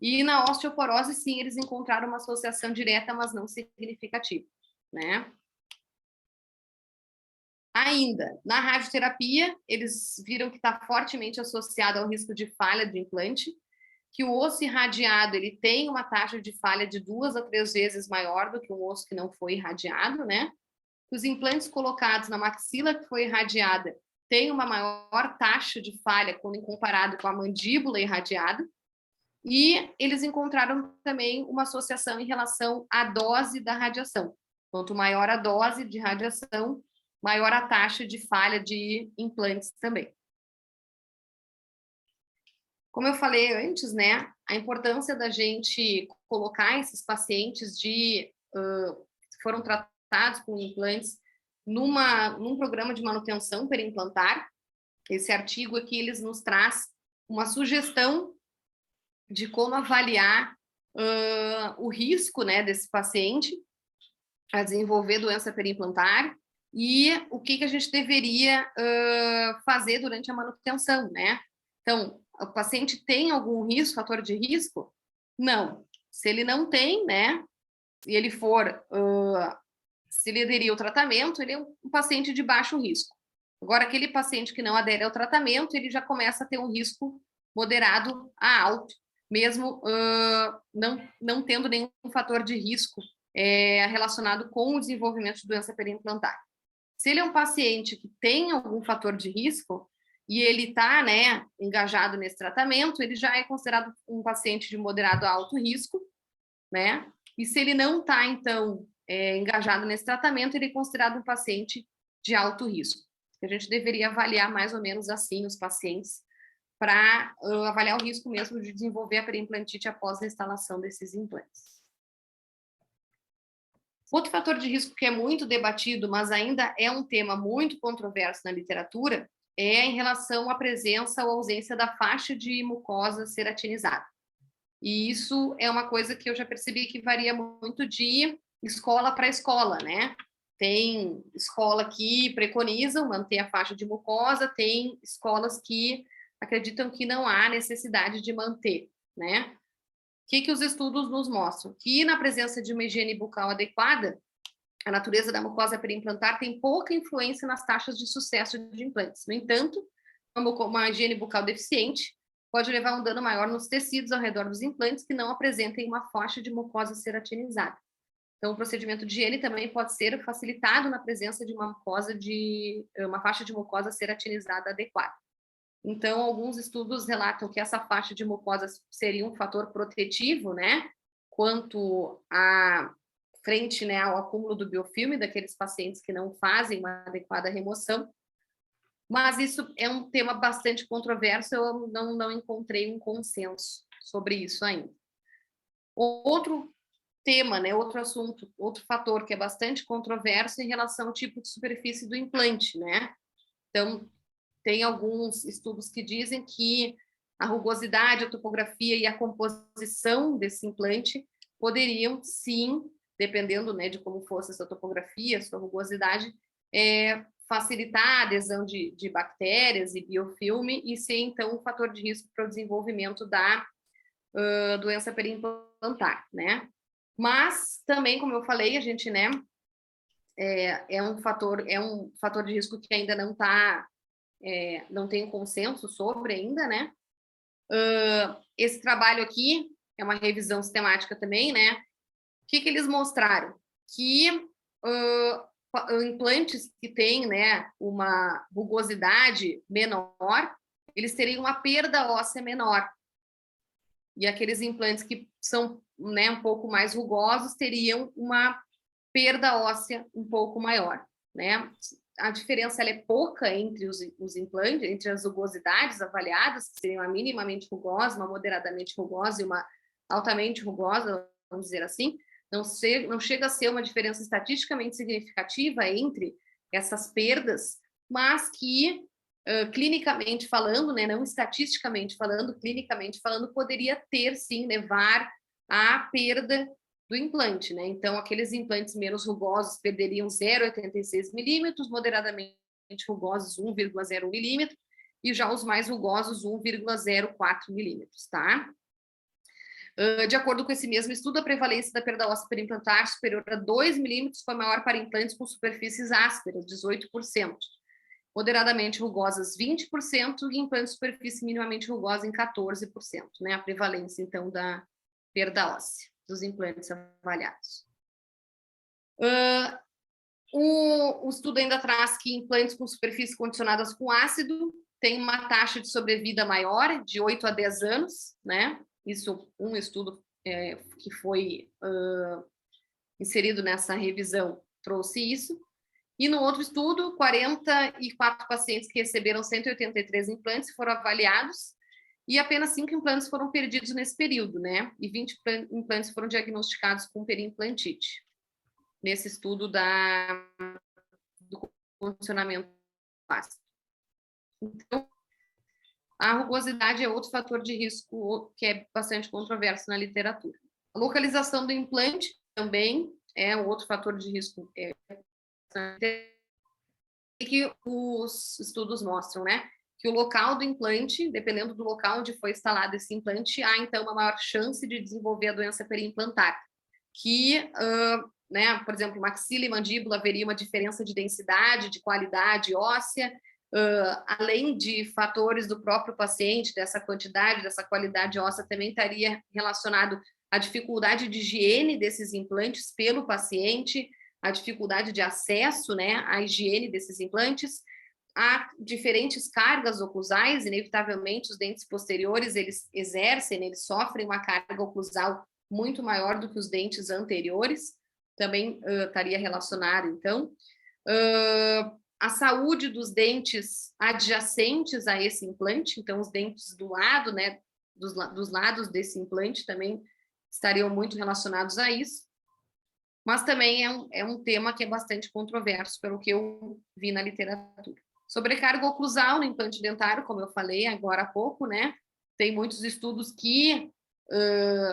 e na osteoporose, sim, eles encontraram uma associação direta, mas não significativa, né? Ainda, na radioterapia, eles viram que está fortemente associado ao risco de falha de implante, que o osso irradiado, ele tem uma taxa de falha de 2 a 3 vezes maior do que um osso que não foi irradiado, né? Os implantes colocados na maxila que foi irradiada têm uma maior taxa de falha quando comparado com a mandíbula irradiada. E eles encontraram também uma associação em relação à dose da radiação. Quanto maior a dose de radiação, maior a taxa de falha de implantes também. Como eu falei antes, né, a importância da gente colocar esses pacientes que foram tratados com implantes num programa de manutenção periimplantar. Esse artigo aqui, eles nos traz uma sugestão de como avaliar o risco, né, desse paciente a desenvolver doença periimplantar e o que a gente deveria fazer durante a manutenção, né? Então, o paciente tem algum risco, fator de risco? Não. Se ele não tem, né, e ele for, se ele aderir ao tratamento, ele é um paciente de baixo risco. Agora, aquele paciente que não adere ao tratamento, ele já começa a ter um risco moderado a alto, mesmo não tendo nenhum fator de risco relacionado com o desenvolvimento de doença periimplantar. Se ele é um paciente que tem algum fator de risco e ele está, né, engajado nesse tratamento, ele já é considerado um paciente de moderado a alto risco, né? E se ele não está, então, engajado nesse tratamento, ele é considerado um paciente de alto risco. A gente deveria avaliar mais ou menos assim os pacientes para avaliar o risco mesmo de desenvolver a periimplantite após a instalação desses implantes. Outro fator de risco que é muito debatido, mas ainda é um tema muito controverso na literatura, é em relação à presença ou ausência da faixa de mucosa ceratinizada. E isso é uma coisa que eu já percebi que varia muito de escola para escola, né? Tem escola que preconizam manter a faixa de mucosa, tem escolas que acreditam que não há necessidade de manter, né? O que os estudos nos mostram? Que na presença de uma higiene bucal adequada, a natureza da mucosa periimplantar tem pouca influência nas taxas de sucesso de implantes. No entanto, uma higiene bucal deficiente pode levar a um dano maior nos tecidos ao redor dos implantes que não apresentem uma faixa de mucosa ceratinizada. Então, o procedimento de higiene também pode ser facilitado na presença de uma faixa de mucosa ceratinizada adequada. Então, alguns estudos relatam que essa faixa de mucosa seria um fator protetivo, né, quanto a frente, né, ao acúmulo do biofilme daqueles pacientes que não fazem uma adequada remoção. Mas isso é um tema bastante controverso, eu não encontrei um consenso sobre isso ainda. Outro tema, né, outro assunto, outro fator que é bastante controverso em relação ao tipo de superfície do implante, né? Então, tem alguns estudos que dizem que a rugosidade, a topografia e a composição desse implante poderiam, sim, dependendo, né, de como fosse essa topografia, sua rugosidade, facilitar a adesão de bactérias e biofilme e ser, então, um fator de risco para o desenvolvimento da doença periimplantar, né? Mas também, como eu falei, a gente, né, é um fator de risco que ainda não tem um consenso sobre ainda, né? Esse trabalho aqui é uma revisão sistemática também, né? O que eles mostraram? Que implantes que têm, né, uma rugosidade menor, eles teriam uma perda óssea menor. E aqueles implantes que são, né, um pouco mais rugosos teriam uma perda óssea um pouco maior, né? A diferença ela é pouca entre os implantes, entre as rugosidades avaliadas, que seriam a minimamente rugosa, uma moderadamente rugosa e uma altamente rugosa, vamos dizer assim. Não chega a ser uma diferença estatisticamente significativa entre essas perdas, mas que, clinicamente falando, né, não estatisticamente falando, clinicamente falando, poderia ter, sim, levar à perda do implante, né? Então, aqueles implantes menos rugosos perderiam 0,86 milímetros, moderadamente rugosos 1,01 milímetro, e já os mais rugosos 1,04 milímetros, tá? De acordo com esse mesmo estudo, a prevalência da perda óssea periimplantar superior a 2 milímetros foi maior para implantes com superfícies ásperas, 18%, moderadamente rugosas, 20%, e implantes de superfície minimamente rugosa em 14%, né? A prevalência, então, da perda óssea dos implantes avaliados. O estudo ainda traz que implantes com superfícies condicionadas com ácido têm uma taxa de sobrevida maior, de 8 a 10 anos, né? Isso, um estudo que foi inserido nessa revisão trouxe isso. E no outro estudo, 44 pacientes que receberam 183 implantes foram avaliados e apenas 5 implantes foram perdidos nesse período, né? E 20 implantes foram diagnosticados com periimplantite, nesse estudo do condicionamento ácido. Então, a rugosidade é outro fator de risco que é bastante controverso na literatura. A localização do implante também é outro fator de risco que os estudos mostram, né? Que o local do implante, dependendo do local onde foi instalado esse implante, há, então, uma maior chance de desenvolver a doença periimplantar. Que, né, por exemplo, maxila e mandíbula haveria uma diferença de densidade, de qualidade óssea, além de fatores do próprio paciente, dessa quantidade, dessa qualidade óssea, também estaria relacionado à dificuldade de higiene desses implantes pelo paciente, a dificuldade de acesso, né, à higiene desses implantes, há diferentes cargas oclusais, inevitavelmente os dentes posteriores, eles sofrem uma carga oclusal muito maior do que os dentes anteriores, também estaria relacionado, então. A saúde dos dentes adjacentes a esse implante, então os dentes do lado, né, dos lados desse implante também estariam muito relacionados a isso. Mas também é um tema que é bastante controverso, pelo que eu vi na literatura. Sobrecarga oclusal no implante dentário, como eu falei agora há pouco, né? Tem muitos estudos que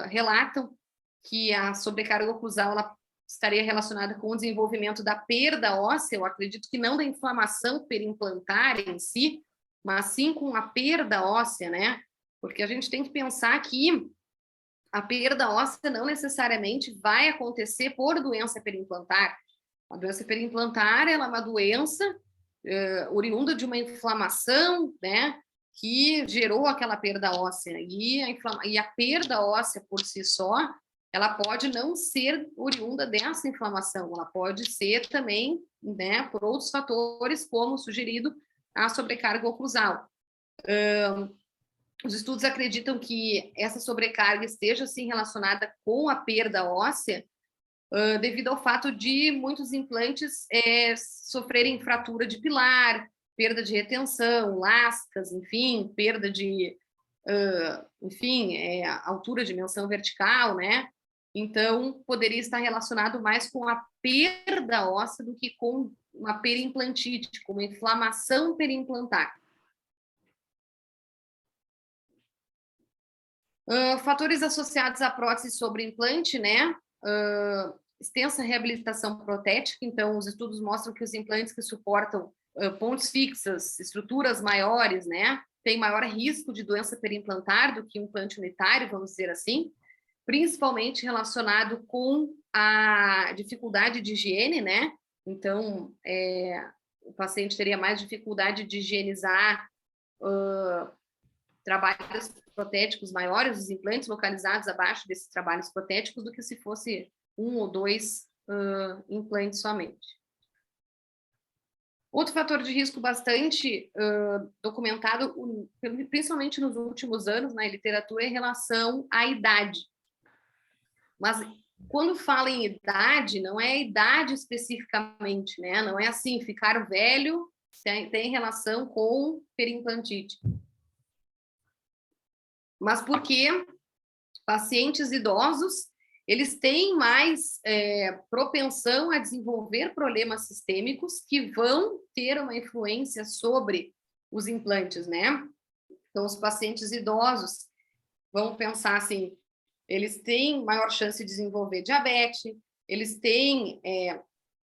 relatam que a sobrecarga oclusal ela estaria relacionada com o desenvolvimento da perda óssea, eu acredito que não da inflamação periimplantar em si, mas sim com a perda óssea, né? Porque a gente tem que pensar que a perda óssea não necessariamente vai acontecer por doença periimplantar. A doença periimplantar, ela é uma doença oriunda de uma inflamação, né, que gerou aquela perda óssea. E a perda óssea por si só, ela pode não ser oriunda dessa inflamação, ela pode ser também, né, por outros fatores, como sugerido a sobrecarga oclusal. Os estudos acreditam que essa sobrecarga esteja, sim, relacionada com a perda óssea, devido ao fato de muitos implantes sofrerem fratura de pilar, perda de retenção, lascas, enfim, perda de, altura, dimensão vertical, né? Então, poderia estar relacionado mais com a perda óssea do que com uma periimplantite, com uma inflamação periimplantar. Fatores associados à prótese sobre implante, né? Extensa reabilitação protética, então os estudos mostram que os implantes que suportam pontes fixas, estruturas maiores, né, têm maior risco de doença periimplantar do que um implante unitário, vamos dizer assim, principalmente relacionado com a dificuldade de higiene, né? Então, o paciente teria mais dificuldade de higienizar trabalhos protéticos maiores, os implantes localizados abaixo desses trabalhos protéticos, do que se fosse 1 ou 2 implantes somente. Outro fator de risco bastante documentado, principalmente nos últimos anos, na literatura, é em relação à idade. Mas quando fala em idade, não é idade especificamente, né? Não é assim, ficar velho tem relação com periimplantite. Mas porque pacientes idosos, eles têm mais propensão a desenvolver problemas sistêmicos que vão ter uma influência sobre os implantes, né? Então, os pacientes idosos, vão pensar assim, eles têm maior chance de desenvolver diabetes, eles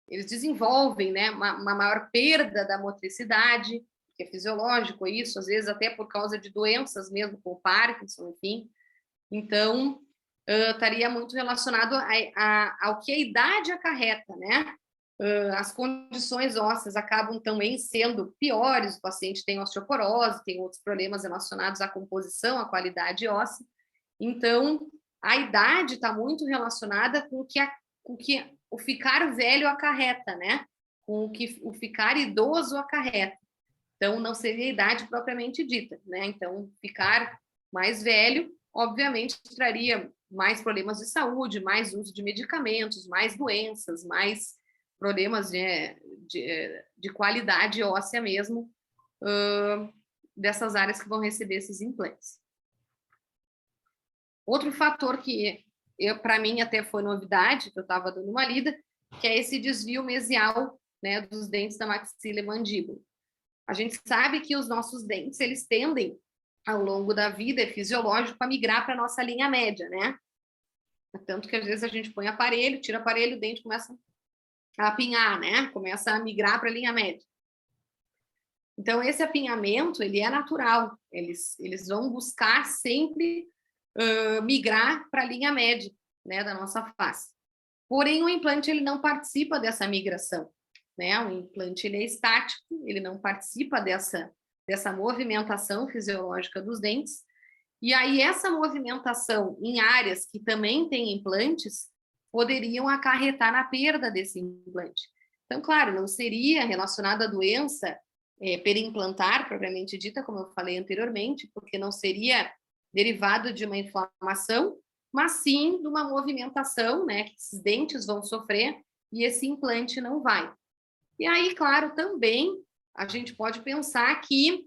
desenvolvem, né, uma maior perda da motricidade, que é fisiológico isso, às vezes até por causa de doenças mesmo, como Parkinson, enfim. Então, estaria muito relacionado ao que a idade acarreta, né? As condições ósseas acabam também sendo piores, o paciente tem osteoporose, tem outros problemas relacionados à composição, à qualidade óssea. Então, a idade está muito relacionada com o que o ficar velho acarreta, né? Com o que o ficar idoso acarreta. Então, não seria a idade propriamente dita, né? Então, ficar mais velho, obviamente, traria mais problemas de saúde, mais uso de medicamentos, mais doenças, mais problemas de qualidade óssea mesmo, dessas áreas que vão receber esses implantes. Outro fator que, para mim, até foi novidade, que eu estava dando uma lida, que é esse desvio mesial, né, dos dentes da maxila e mandíbula. A gente sabe que os nossos dentes, eles tendem, ao longo da vida, é fisiológico, a migrar para a nossa linha média, né? Tanto que, às vezes, a gente põe aparelho, tira aparelho, o dente começa a apinhar, né? Começa a migrar para a linha média. Então, esse apinhamento, ele é natural. Eles vão buscar sempre migrar para a linha média, né, da nossa face. Porém, o implante, ele não participa dessa migração, né? O implante, ele é estático, ele não participa dessa movimentação fisiológica dos dentes. E aí, essa movimentação em áreas que também têm implantes poderiam acarretar na perda desse implante. Então, claro, não seria relacionado à doença periimplantar, propriamente dita, como eu falei anteriormente, porque não seria derivado de uma inflamação, mas sim de uma movimentação, né, que esses dentes vão sofrer e esse implante não vai. E aí, claro, também a gente pode pensar que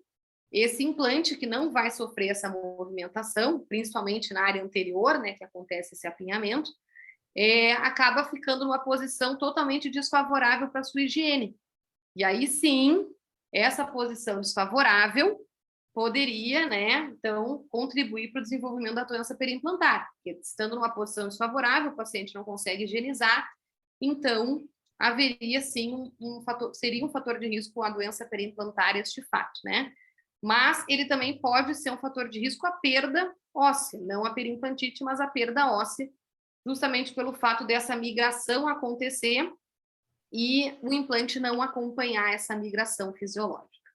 esse implante que não vai sofrer essa movimentação, principalmente na área anterior, né, que acontece esse apinhamento, acaba ficando numa posição totalmente desfavorável para a sua higiene. E aí sim, essa posição desfavorável poderia, né, então, contribuir para o desenvolvimento da doença periimplantar, porque estando numa posição desfavorável, o paciente não consegue higienizar, então haveria sim seria um fator de risco a doença periimplantar este fato, né? Mas ele também pode ser um fator de risco a perda óssea, não a periimplantite, mas a perda óssea, justamente pelo fato dessa migração acontecer e o implante não acompanhar essa migração fisiológica.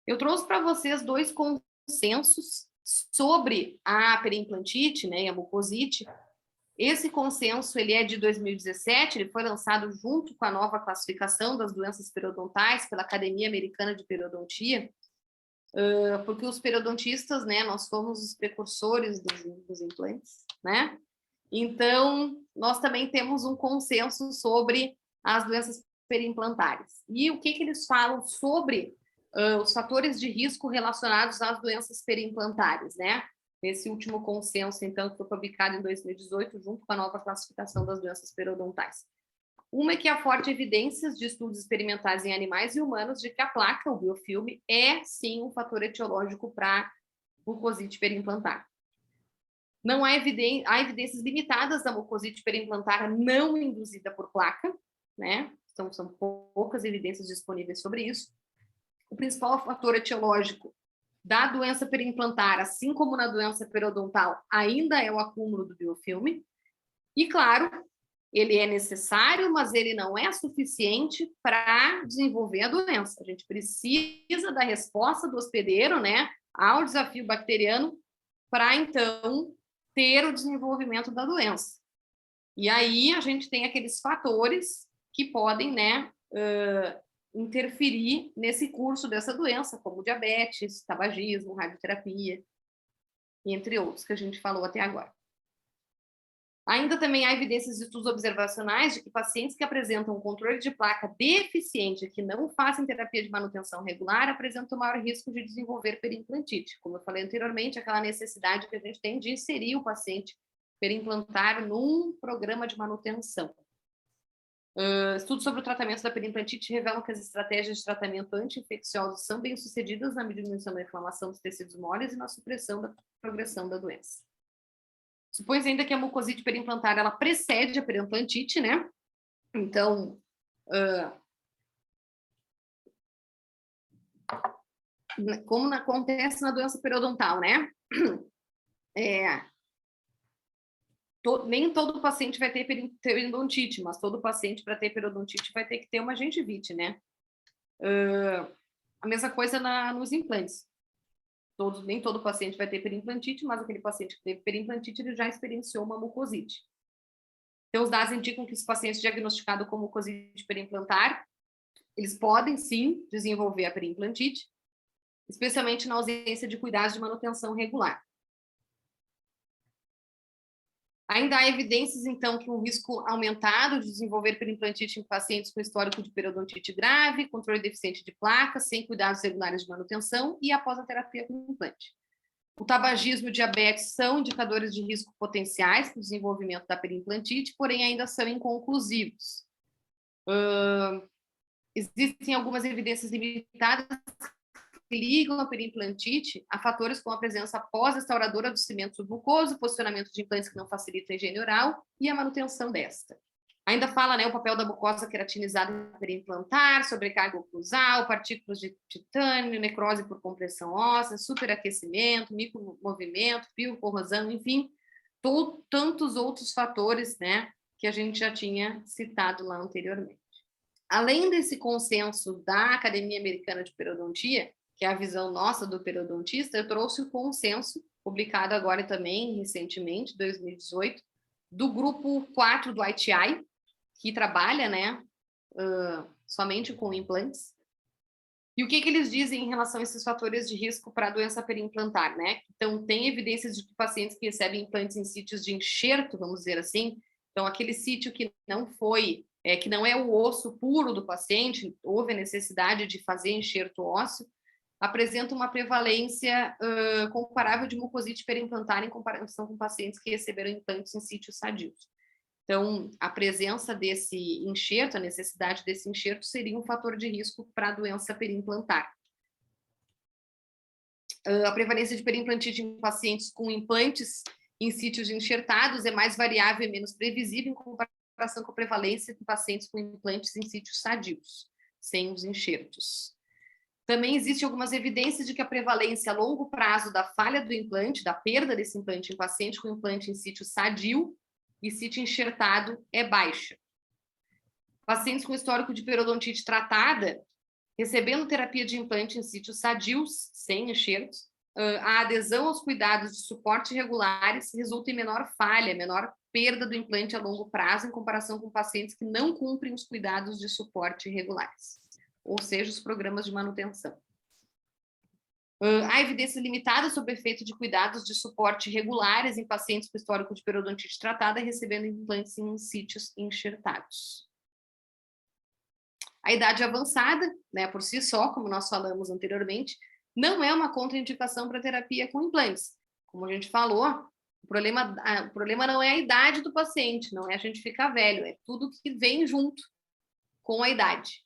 Eu trouxe para vocês 2 consensos sobre a periimplantite, né, e a mucosite. Esse consenso ele é de 2017, ele foi lançado junto com a nova classificação das doenças periodontais pela Academia Americana de Periodontia, porque os periodontistas, né, nós somos os precursores dos implantes, né? Então, nós também temos um consenso sobre as doenças periimplantares. E o que eles falam sobre os fatores de risco relacionados às doenças periimplantares, né? Nesse último consenso, então, que foi publicado em 2018, junto com a nova classificação das doenças periodontais. Uma é que há forte evidências de estudos experimentais em animais e humanos de que a placa, o biofilme, é, sim, um fator etiológico para mucosite periimplantar. Não há evidências limitadas da mucosite periimplantar não induzida por placa, né? Então, são poucas evidências disponíveis sobre isso. O principal fator etiológico da doença periimplantar, assim como na doença periodontal, ainda é o acúmulo do biofilme. E, claro, ele é necessário, mas ele não é suficiente para desenvolver a doença. A gente precisa da resposta do hospedeiro, né, ao desafio bacteriano, para, então, ter o desenvolvimento da doença. E aí a gente tem aqueles fatores que podem, né, interferir nesse curso dessa doença, como diabetes, tabagismo, radioterapia, entre outros que a gente falou até agora. Ainda também há evidências de estudos observacionais de que pacientes que apresentam um controle de placa deficiente e que não fazem terapia de manutenção regular apresentam maior risco de desenvolver periimplantite. Como eu falei anteriormente, aquela necessidade que a gente tem de inserir o paciente periimplantar num programa de manutenção. Estudos sobre o tratamento da periimplantite revelam que as estratégias de tratamento anti-infecciosos são bem-sucedidas na diminuição da inflamação dos tecidos moles e na supressão da progressão da doença. Supõe ainda que a mucosite periimplantar ela precede a periimplantite, né? Então, como acontece na doença periodontal, né? Nem todo paciente vai ter periodontite, mas todo paciente, para ter periodontite, vai ter que ter uma gengivite, né? A mesma coisa nos implantes. Nem todo paciente vai ter periimplantite, mas aquele paciente que teve periimplantite, ele já experienciou uma mucosite. Então, os dados indicam que os pacientes diagnosticados com mucosite periimplantar, eles podem, sim, desenvolver a periimplantite, especialmente na ausência de cuidados de manutenção regular. Ainda há evidências, então, que um risco aumentado de desenvolver periimplantite em pacientes com histórico de periodontite grave, controle deficiente de placas, sem cuidados regulares de manutenção e após a terapia com implante. O tabagismo e o diabetes são indicadores de risco potenciais para o desenvolvimento da periimplantite, porém ainda são inconclusivos. Existem algumas evidências limitadas que ligam a periimplantite a fatores como a presença pós-restauradora do cimento submucoso, posicionamento de implantes que não facilitam a higiene oral e a manutenção desta. Ainda fala, né, o papel da mucosa queratinizada periimplantar, sobrecarga oclusal, partículas de titânio, necrose por compressão óssea, superaquecimento, micromovimento, pio-corrosão, enfim, tantos outros fatores, né, que a gente já tinha citado lá anteriormente. Além desse consenso da Academia Americana de Periodontia, que é a visão nossa do periodontista, eu trouxe o consenso, publicado agora também, recentemente, 2018, do grupo 4 do ITI, que trabalha, né, somente com implantes. E o que eles dizem em relação a esses fatores de risco para a doença periimplantar, né? Então, tem evidências de que pacientes que recebem implantes em sítios de enxerto, vamos dizer assim, então aquele sítio que não foi, que não é o osso puro do paciente, houve a necessidade de fazer enxerto ósseo, apresenta uma prevalência comparável de mucosite periimplantar em comparação com pacientes que receberam implantes em sítios sadios. Então, a presença desse enxerto, a necessidade desse enxerto, seria um fator de risco para a doença periimplantar. A prevalência de periimplantite em pacientes com implantes em sítios enxertados é mais variável e menos previsível em comparação com a prevalência de pacientes com implantes em sítios sadios, sem os enxertos. Também existem algumas evidências de que a prevalência a longo prazo da falha do implante, da perda desse implante em paciente com implante em sítio sadio e sítio enxertado é baixa. Pacientes com histórico de periodontite tratada, recebendo terapia de implante em sítios sadios, sem enxertos, a adesão aos cuidados de suporte regulares resulta em menor falha, menor perda do implante a longo prazo em comparação com pacientes que não cumprem os cuidados de suporte regulares, ou seja, os programas de manutenção. Há evidência limitada sobre o efeito de cuidados de suporte regulares em pacientes com histórico de periodontite tratada recebendo implantes em sítios enxertados. A idade avançada, né, por si só, como nós falamos anteriormente, não é uma contraindicação para terapia com implantes. Como a gente falou, o problema não é a idade do paciente, não é a gente ficar velho, é tudo que vem junto com a idade.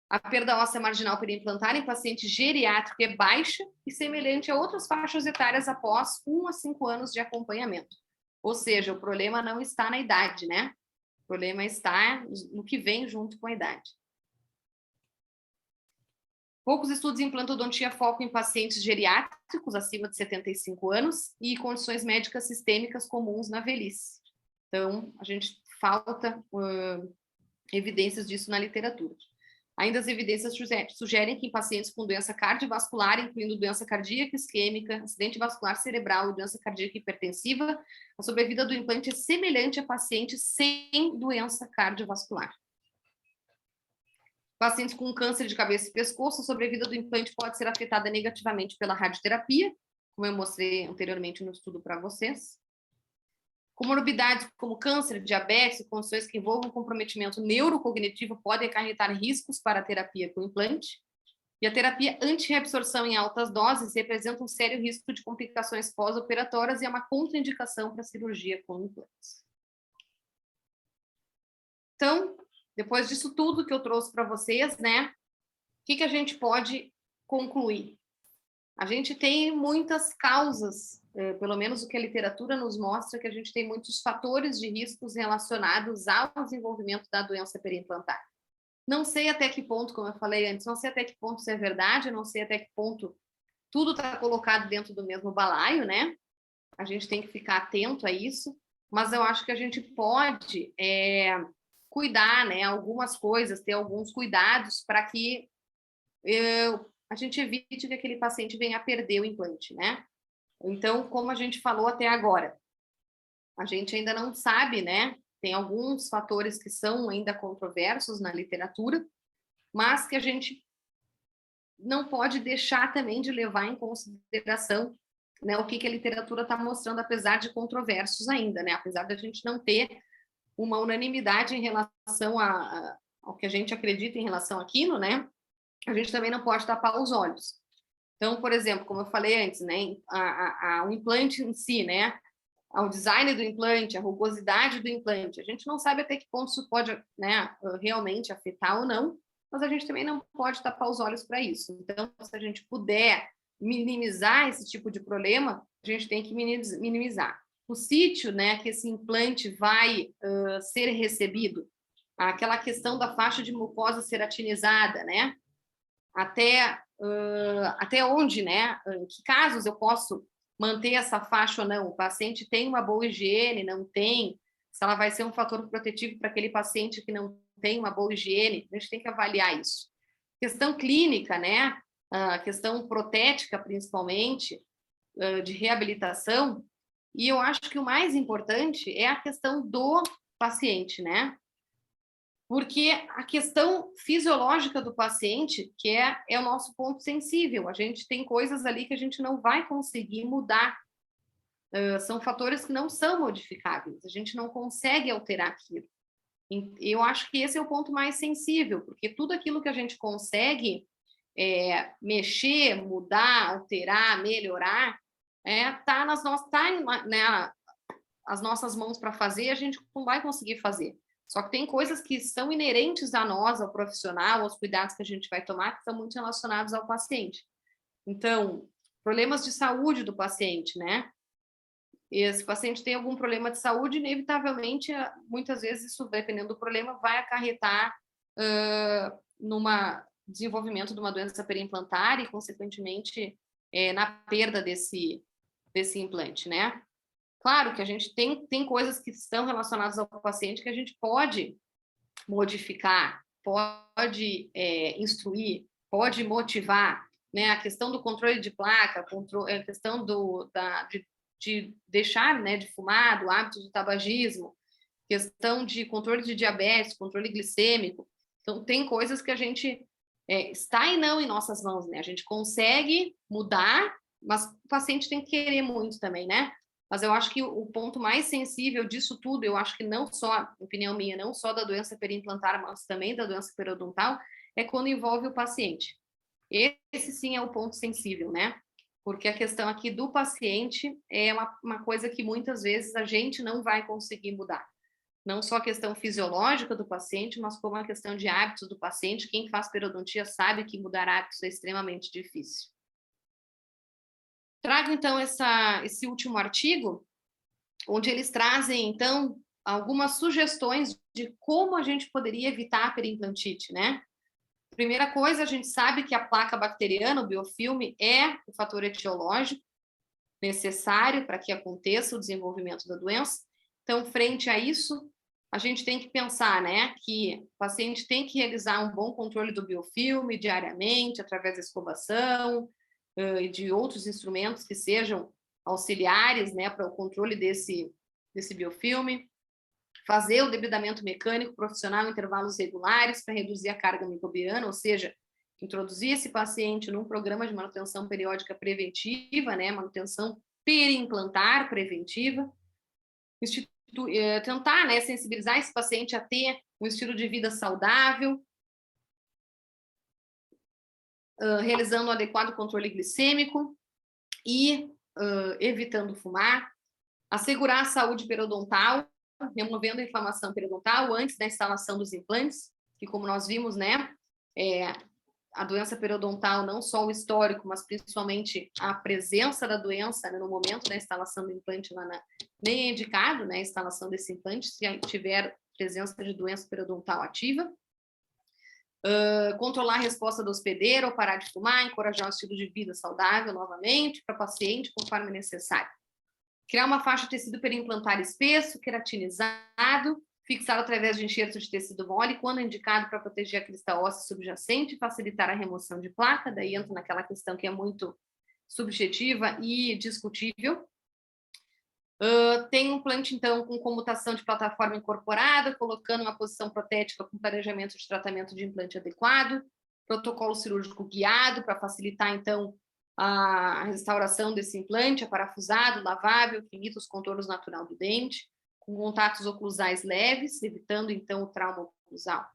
A perda óssea marginal periimplantar em paciente geriátrico é baixa e semelhante a outras faixas etárias após 1 a 5 anos de acompanhamento. Ou seja, o problema não está na idade, né? O problema está no que vem junto com a idade. Poucos estudos em implantodontia focam em pacientes geriátricos acima de 75 anos e condições médicas sistêmicas comuns na velhice. Então, a gente falta evidências disso na literatura. Ainda as evidências sugerem que em pacientes com doença cardiovascular, incluindo doença cardíaca isquêmica, acidente vascular cerebral e doença cardíaca hipertensiva, a sobrevida do implante é semelhante a pacientes sem doença cardiovascular. Pacientes com câncer de cabeça e pescoço, a sobrevida do implante pode ser afetada negativamente pela radioterapia, como eu mostrei anteriormente no estudo para vocês. Comorbidades como câncer, diabetes e condições que envolvam comprometimento neurocognitivo podem acarretar riscos para a terapia com implante. E a terapia anti-reabsorção em altas doses representa um sério risco de complicações pós-operatórias e é uma contraindicação para a cirurgia com implantes. Então, depois disso tudo que eu trouxe para vocês, né, o que a gente pode concluir? A gente tem muitas causas, pelo menos o que a literatura nos mostra, que a gente tem muitos fatores de riscos relacionados ao desenvolvimento da doença periimplantar. Não sei até que ponto, como eu falei antes, não sei até que ponto isso é verdade, não sei até que ponto tudo está colocado dentro do mesmo balaio, né? A gente tem que ficar atento a isso, mas eu acho que a gente pode cuidar, né? Algumas coisas, ter alguns cuidados para que a gente evite que aquele paciente venha a perder o implante, né? Então, como a gente falou até agora, a gente ainda não sabe, né? Tem alguns fatores que são ainda controversos na literatura, mas que a gente não pode deixar também de levar em consideração, né, o que a literatura está mostrando, apesar de controversos ainda, né? Apesar da gente não ter uma unanimidade em relação ao que a gente acredita em relação àquilo, né? A gente também não pode tapar os olhos. Então, por exemplo, como eu falei antes, né, o implante em si, né, o design do implante, a rugosidade do implante, a gente não sabe até que ponto isso pode, né, realmente afetar ou não, mas a gente também não pode tapar os olhos para isso. Então, se a gente puder minimizar esse tipo de problema, a gente tem que minimizar. O sítio, né, que esse implante vai ser recebido, aquela questão da faixa de mucosa ceratinizada, né, até onde, né? Em que casos eu posso manter essa faixa ou não? O paciente tem uma boa higiene, não tem? Se ela vai ser um fator protetivo para aquele paciente que não tem uma boa higiene, a gente tem que avaliar isso. Questão clínica, né? A questão protética, principalmente, de reabilitação. E eu acho que o mais importante é a questão do paciente, né? Porque a questão fisiológica do paciente, que é o nosso ponto sensível, a gente tem coisas ali que a gente não vai conseguir mudar, são fatores que não são modificáveis, a gente não consegue alterar aquilo. Eu acho que esse é o ponto mais sensível, porque tudo aquilo que a gente consegue mexer, mudar, alterar, melhorar, tá nas nossas mãos para fazer, a gente não vai conseguir fazer. Só que tem coisas que são inerentes a nós, ao profissional, aos cuidados que a gente vai tomar, que estão muito relacionados ao paciente. Então, problemas de saúde do paciente, né? Esse paciente tem algum problema de saúde, inevitavelmente, muitas vezes, isso, dependendo do problema, vai acarretar numa desenvolvimento de uma doença periimplantar e, consequentemente, na perda desse implante, né? Claro que a gente tem coisas que estão relacionadas ao paciente que a gente pode modificar, pode instruir, pode motivar, né? A questão do controle de placa, a questão de deixar, né, de fumar, do hábito do tabagismo, questão de controle de diabetes, controle glicêmico. Então, tem coisas que a gente está e não em nossas mãos, né? A gente consegue mudar, mas o paciente tem que querer muito também, né? Mas eu acho que o ponto mais sensível disso tudo, eu acho que não só, opinião minha, não só da doença periimplantar, mas também da doença periodontal, é quando envolve o paciente. Esse sim é o ponto sensível, né? Porque a questão aqui do paciente é uma coisa que muitas vezes a gente não vai conseguir mudar. Não só a questão fisiológica do paciente, mas como a questão de hábitos do paciente. Quem faz periodontia sabe que mudar hábitos é extremamente difícil. Trago, então, esse último artigo, onde eles trazem, então, algumas sugestões de como a gente poderia evitar a periimplantite, né? Primeira coisa, a gente sabe que a placa bacteriana, o biofilme, é o fator etiológico necessário para que aconteça o desenvolvimento da doença. Então, frente a isso, a gente tem que pensar, né, que o paciente tem que realizar um bom controle do biofilme diariamente, através da escovação e de outros instrumentos que sejam auxiliares, né, para o controle desse biofilme. Fazer o debridamento mecânico profissional em intervalos regulares para reduzir a carga microbiana, ou seja, introduzir esse paciente num programa de manutenção periódica preventiva, né, manutenção periimplantar preventiva, tentar, né, sensibilizar esse paciente a ter um estilo de vida saudável, realizando um adequado controle glicêmico e evitando fumar, assegurar a saúde periodontal, removendo a inflamação periodontal antes da instalação dos implantes, que como nós vimos, né, a doença periodontal, não só o histórico, mas principalmente a presença da doença, né, no momento da instalação do implante, nem é indicado, né, a instalação desse implante, se tiver presença de doença periodontal ativa. Controlar a resposta do hospedeiro ao parar de fumar, encorajar o estilo de vida saudável novamente para o paciente, conforme necessário. Criar uma faixa de tecido periimplantar espesso, queratinizado, fixado através de enxerto de tecido mole, quando indicado para proteger a crista óssea subjacente e facilitar a remoção de placa. Daí entra naquela questão que é muito subjetiva e discutível. Tem um implante, então, com comutação de plataforma incorporada, colocando uma posição protética com planejamento de tratamento de implante adequado, protocolo cirúrgico guiado para facilitar, então, a restauração desse implante, aparafusado, lavável, que imita os contornos natural do dente, com contatos oclusais leves, evitando, então, o trauma oclusal.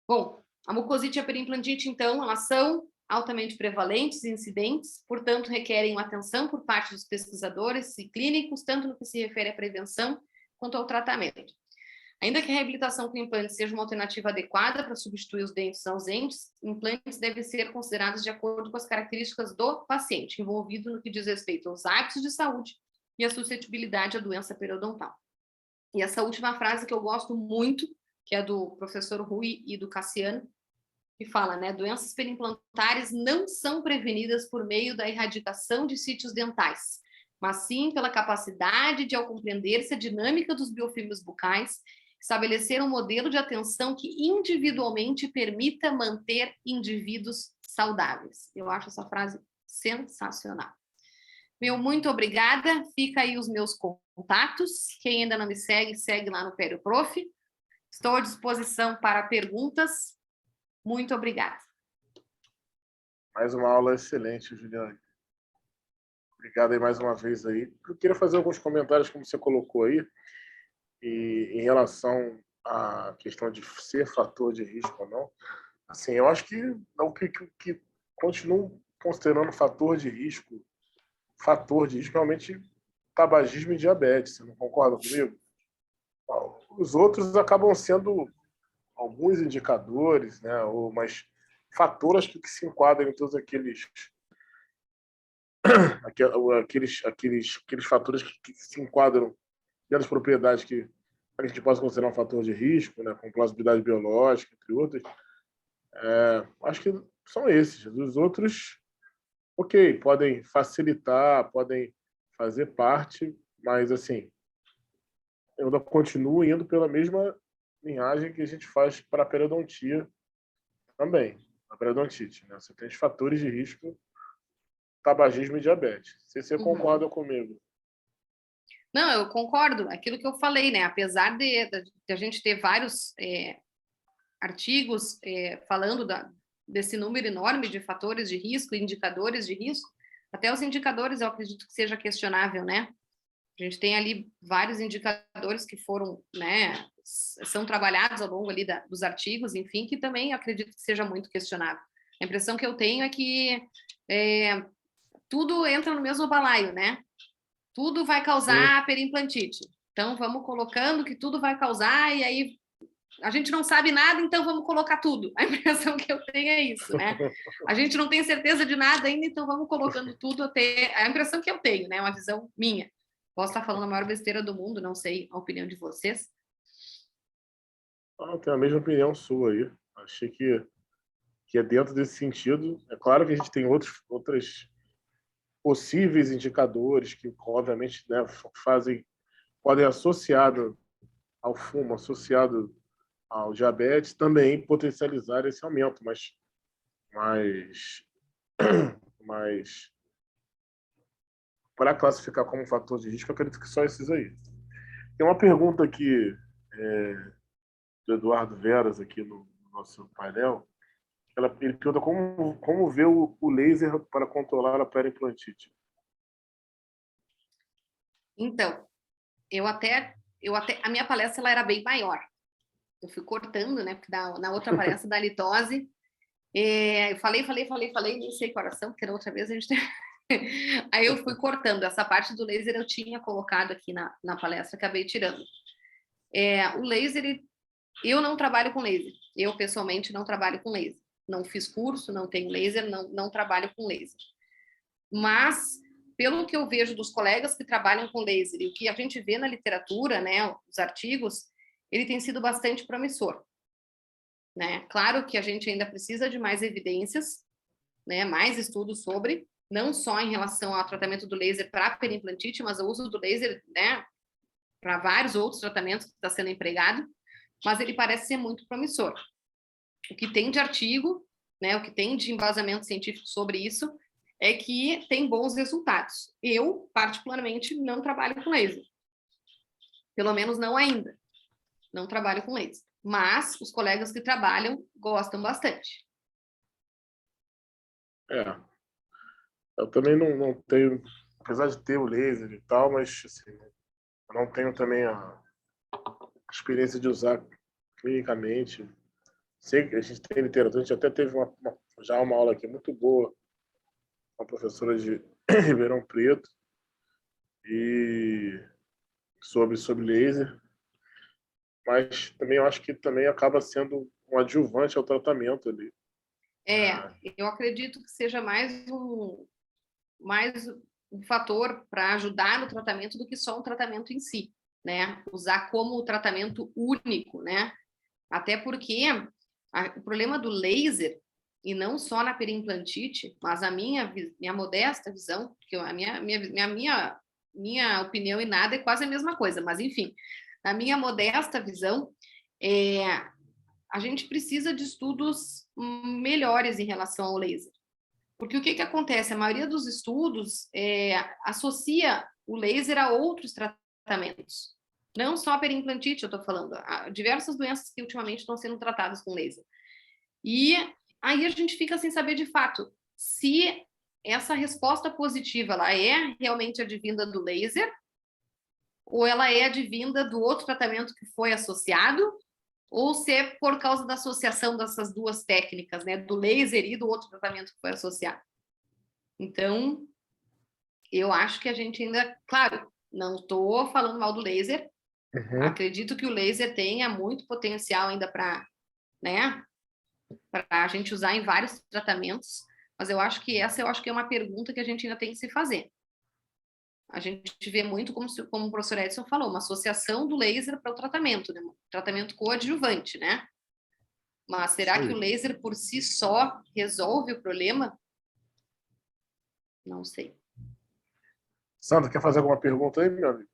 Bom, a mucosite e a periimplantite, então, elas são altamente prevalentes e incidentes, portanto, requerem uma atenção por parte dos pesquisadores e clínicos, tanto no que se refere à prevenção quanto ao tratamento. Ainda que a reabilitação com implantes seja uma alternativa adequada para substituir os dentes ausentes, implantes devem ser considerados de acordo com as características do paciente, envolvido no que diz respeito aos hábitos de saúde e a suscetibilidade à doença periodontal. E essa última frase que eu gosto muito, que é do professor Rui e do Cassiano, que fala, né, doenças periimplantares não são prevenidas por meio da erradicação de sítios dentais, mas sim pela capacidade de, ao compreender-se a dinâmica dos biofilmes bucais, estabelecer um modelo de atenção que individualmente permita manter indivíduos saudáveis. Eu acho essa frase sensacional. Muito obrigada. Fica aí os meus contatos. Quem ainda não me segue, segue lá no PerioProf. Estou à disposição para perguntas. Muito obrigada. Mais uma aula excelente, Juliane. Obrigado aí mais uma vez aí. Eu queria fazer alguns comentários, como você colocou aí, e em relação à questão de ser fator de risco ou não. Assim, eu acho que não que continuo considerando fator de risco realmente tabagismo e diabetes. Você não concorda comigo? Os outros acabam sendo alguns indicadores, né, ou mais fatores que se enquadram em todos aqueles fatores que se enquadram dentro das propriedades que a gente pode considerar um fator de risco, né, com plausibilidade biológica, entre outros. Acho que são esses. Os outros, ok, podem facilitar, podem fazer parte, mas assim, eu ainda continuo indo pela mesma linhagem que a gente faz para a periodontia também, a periodontite, né? Você tem os fatores de risco, tabagismo e diabetes. Não sei se você concorda comigo. Não, eu concordo. Aquilo que eu falei, né? Apesar de a gente ter vários artigos falando desse número enorme de fatores de risco, indicadores de risco, até os indicadores eu acredito que seja questionável, né? A gente tem ali vários indicadores que foram, né, são trabalhados ao longo ali dos artigos, enfim, que também acredito que seja muito questionável. A impressão que eu tenho é que tudo entra no mesmo balaio, né? Tudo vai causar periimplantite. Então, vamos colocando que tudo vai causar e aí a gente não sabe nada, então vamos colocar tudo. A impressão que eu tenho é isso, né? A gente não tem certeza de nada ainda, então vamos colocando tudo até... A impressão que eu tenho, né? Uma visão minha. Posso estar falando a maior besteira do mundo, não sei a opinião de vocês. Eu tenho a mesma opinião sua aí. Achei que é dentro desse sentido. É claro que a gente tem outros possíveis indicadores que, obviamente, né, podem associado ao fumo, associado ao diabetes, também potencializar esse aumento, mas para classificar como fator de risco, eu acredito que só esses aí. Tem uma pergunta aqui do Eduardo Veras aqui no nosso painel. Ele pergunta como ver o laser para controlar a periimplantite. Então, a minha palestra ela era bem maior. Eu fui cortando, né? Porque na outra palestra da litose, eu falei, nem sei coração, porque na outra vez a gente... Aí eu fui cortando. Essa parte do laser eu tinha colocado aqui na palestra, acabei tirando. O laser, eu não trabalho com laser. Eu, pessoalmente, não trabalho com laser. Não fiz curso, não tenho laser, não trabalho com laser. Mas, pelo que eu vejo dos colegas que trabalham com laser e o que a gente vê na literatura, né, os artigos, ele tem sido bastante promissor. Né? Claro que a gente ainda precisa de mais evidências, né, mais estudos sobre, não só em relação ao tratamento do laser para periimplantite, mas o uso do laser, né, para vários outros tratamentos que está sendo empregado, mas ele parece ser muito promissor. O que tem de artigo, né, o que tem de embasamento científico sobre isso, é que tem bons resultados. Eu, particularmente, não trabalho com laser. Pelo menos não ainda. Não trabalho com laser. Mas os colegas que trabalham gostam bastante. Eu também não tenho, apesar de ter o laser e tal, mas assim, eu não tenho também a experiência de usar clinicamente. Sei que a gente tem literatura, a gente até teve já uma aula aqui muito boa com a professora de Ribeirão Preto e sobre laser, mas também eu acho que também acaba sendo um adjuvante ao tratamento ali. Eu acredito que seja mais um fator para ajudar no tratamento do que só um tratamento em si, né? Usar como tratamento único, né? Até porque o problema do laser, e não só na periimplantite, mas a minha modesta visão, porque a minha opinião e nada é quase a mesma coisa, mas enfim, na minha modesta visão, a gente precisa de estudos melhores em relação ao laser. Porque o que acontece? A maioria dos estudos associa o laser a outros tratamentos. Não só a periimplantite, eu estou falando. Há diversas doenças que ultimamente estão sendo tratadas com laser. E aí a gente fica sem saber de fato se essa resposta positiva ela é realmente advinda do laser ou ela é advinda do outro tratamento que foi associado, ou se é por causa da associação dessas duas técnicas, né, do laser e do outro tratamento que foi associado. Então, eu acho que a gente ainda, claro, não estou falando mal do laser, acredito que o laser tenha muito potencial ainda para, né, para a gente usar em vários tratamentos, mas eu acho que é uma pergunta que a gente ainda tem que se fazer. A gente vê muito, como o professor Edson falou, uma associação do laser para o tratamento, né? Tratamento coadjuvante, né? Mas será que o laser por si só resolve o problema? Não sei. Sandra, quer fazer alguma pergunta aí, meu amigo?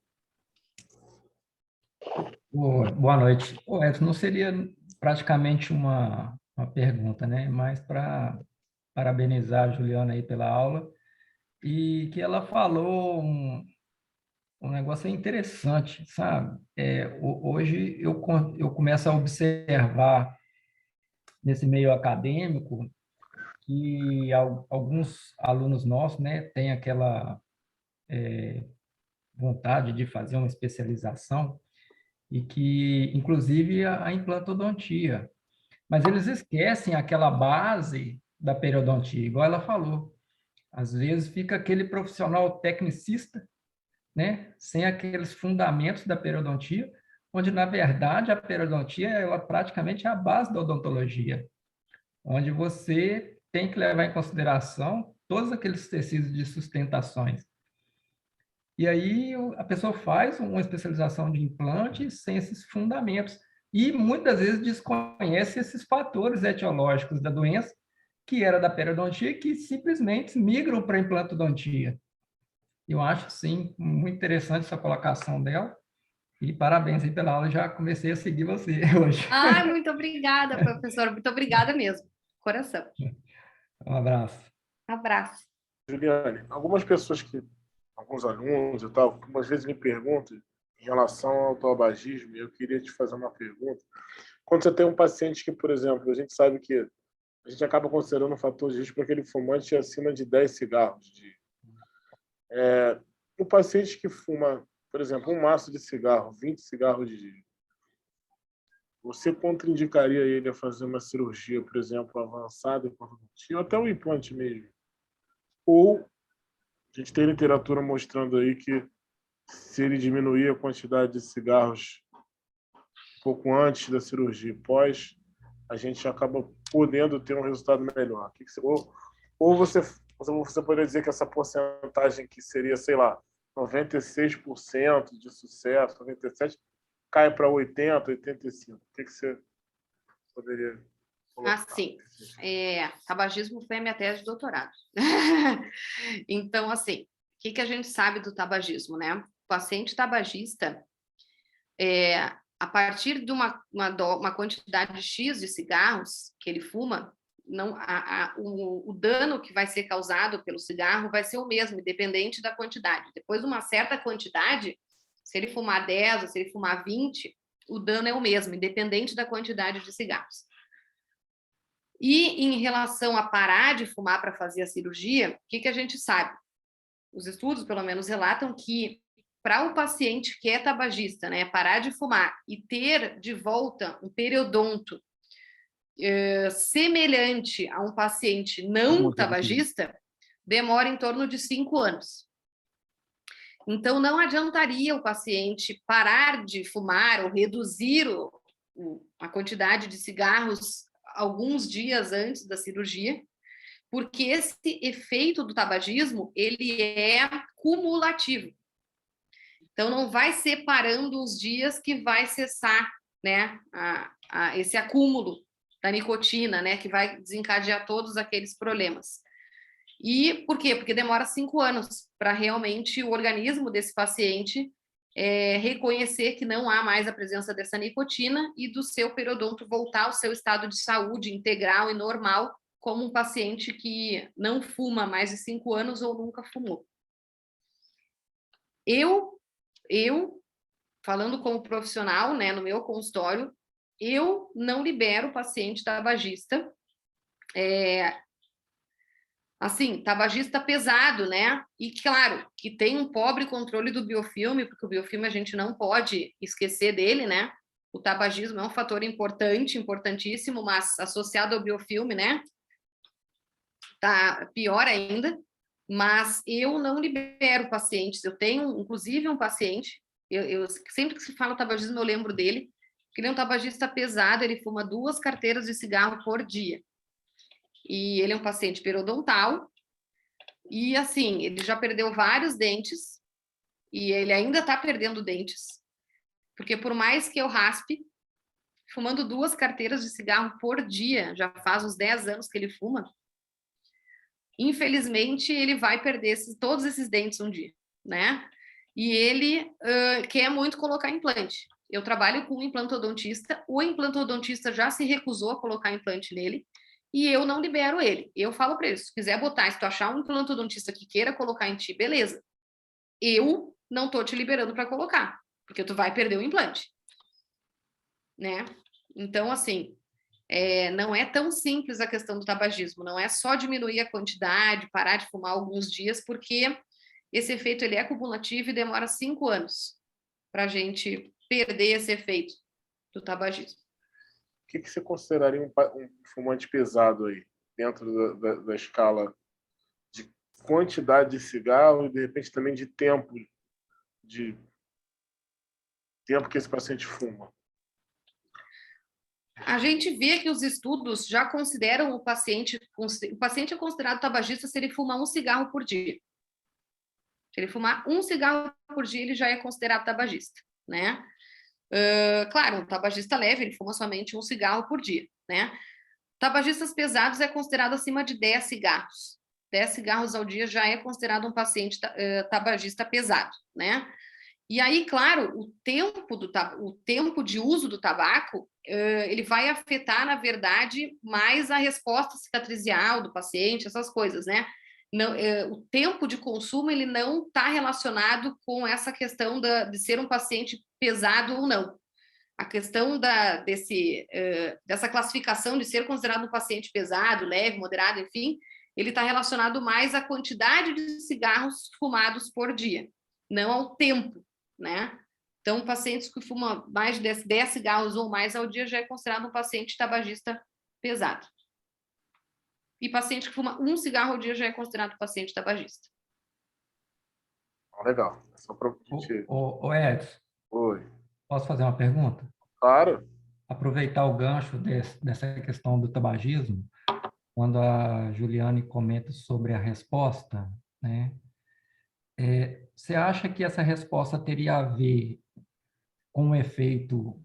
Boa noite. Edson, não seria praticamente uma pergunta, né? Mas para parabenizar a Juliana aí pela aula e que ela falou um negócio interessante, sabe? Hoje eu começo a observar nesse meio acadêmico que alguns alunos nossos, né, têm aquela vontade de fazer uma especialização e que, inclusive, a implantodontia. Mas eles esquecem aquela base da periodontia, igual ela falou. Às vezes fica aquele profissional tecnicista, né, sem aqueles fundamentos da periodontia, onde, na verdade, a periodontia ela praticamente é a base da odontologia, onde você tem que levar em consideração todos aqueles tecidos de sustentações. E aí a pessoa faz uma especialização de implante sem esses fundamentos e muitas vezes desconhece esses fatores etiológicos da doença, que era da periodontia, que simplesmente migram para a implantodontia. Eu acho, sim, muito interessante essa colocação dela. E parabéns aí pela aula, já comecei a seguir você hoje. Ai, muito obrigada, professor. Muito obrigada mesmo. Coração. Um abraço. Abraço. Juliane, alguns alunos e tal, algumas vezes me perguntam em relação ao autoabagismo, e eu queria te fazer uma pergunta. Quando você tem um paciente que, por exemplo, a gente sabe que a gente acaba considerando um fator de risco para aquele fumante acima de 10 cigarros. O paciente que fuma, por exemplo, um maço de cigarro, 20 cigarros de dia, você contraindicaria ele a fazer uma cirurgia, por exemplo, avançada, ou até um implante mesmo? Ou a gente tem literatura mostrando aí que se ele diminuir a quantidade de cigarros um pouco antes da cirurgia e pós, a gente acaba podendo ter um resultado melhor. Ou você poderia dizer que essa porcentagem que seria, sei lá, 96% de sucesso, 97%, cai para 80%, 85%. O que você poderia colocar? Assim, tabagismo foi a minha tese de doutorado. Então, assim, o que a gente sabe do tabagismo, né? O paciente tabagista, a partir de uma quantidade X de cigarros que ele fuma, não, o dano que vai ser causado pelo cigarro vai ser o mesmo, independente da quantidade. Depois de uma certa quantidade, se ele fumar 10 ou se ele fumar 20, o dano é o mesmo, independente da quantidade de cigarros. E em relação a parar de fumar para fazer a cirurgia, o que a gente sabe? Os estudos, pelo menos, relatam que para o paciente que é tabagista, né, parar de fumar e ter de volta um periodonto semelhante a um paciente não tabagista, demora em torno de 5 anos. Então, não adiantaria o paciente parar de fumar ou reduzir a quantidade de cigarros alguns dias antes da cirurgia, porque esse efeito do tabagismo, ele é cumulativo. Então, não vai ser parando os dias que vai cessar, né, esse acúmulo da nicotina, né, que vai desencadear todos aqueles problemas. E por quê? Porque demora 5 anos para realmente o organismo desse paciente reconhecer que não há mais a presença dessa nicotina e do seu periodonto voltar ao seu estado de saúde integral e normal, como um paciente que não fuma há mais de 5 anos ou nunca fumou. Eu falando como profissional, né, no meu consultório, eu não libero o paciente tabagista, assim, tabagista pesado, né? E claro, que tem um pobre controle do biofilme, porque o biofilme a gente não pode esquecer dele, né? O tabagismo é um fator importante, importantíssimo, mas associado ao biofilme, né? Tá pior ainda. Mas eu não libero pacientes. Eu tenho, inclusive, um paciente, eu sempre que se fala tabagismo, eu lembro dele, que ele é um tabagista pesado, ele fuma 2 carteiras de cigarro por dia. E ele é um paciente periodontal, e assim, ele já perdeu vários dentes, e ele ainda está perdendo dentes, porque por mais que eu raspe, fumando 2 carteiras de cigarro por dia, já faz uns 10 anos que ele fuma, infelizmente ele vai perder todos esses dentes um dia, né? E ele quer muito colocar implante. eu trabalho com um implantodontista, o implantodontista já se recusou a colocar implante nele, e eu não libero ele. Eu falo para ele, se tu quiser botar, se tu achar um implantodontista que queira colocar em ti, beleza. Eu não tô te liberando para colocar, porque tu vai perder o implante, né? Então, assim, não é tão simples a questão do tabagismo, não é só diminuir a quantidade, parar de fumar alguns dias, porque esse efeito ele é cumulativo e demora 5 anos para a gente perder esse efeito do tabagismo. O que você consideraria um fumante pesado aí, dentro da escala de quantidade de cigarro e, de repente, também de tempo que esse paciente fuma? A gente vê que os estudos já consideram o paciente é considerado tabagista se ele fumar um cigarro por dia. Se ele fumar um cigarro por dia, ele já é considerado tabagista, né? Claro, um tabagista leve, ele fuma somente um cigarro por dia, né? Tabagistas pesados é considerado acima de 10 cigarros. 10 cigarros ao dia já é considerado um paciente tabagista pesado, né? E aí, claro, o tempo de uso do tabaco, ele vai afetar, na verdade, mais a resposta cicatricial do paciente, essas coisas, né? Não, o tempo de consumo, ele não está relacionado com essa questão de ser um paciente pesado ou não. A questão dessa classificação de ser considerado um paciente pesado, leve, moderado, enfim, ele está relacionado mais à quantidade de cigarros fumados por dia, não ao tempo, né? Então, pacientes que fumam mais de 10 cigarros ou mais ao dia já é considerado um paciente tabagista pesado. E paciente que fuma um cigarro ao dia já é considerado um paciente tabagista. Legal. Só para gente... Ô Edson, Oi. posso fazer uma pergunta? Claro. Aproveitar o gancho dessa questão do tabagismo, quando a Juliane comenta sobre a resposta, né? Você acha que essa resposta teria a ver com um efeito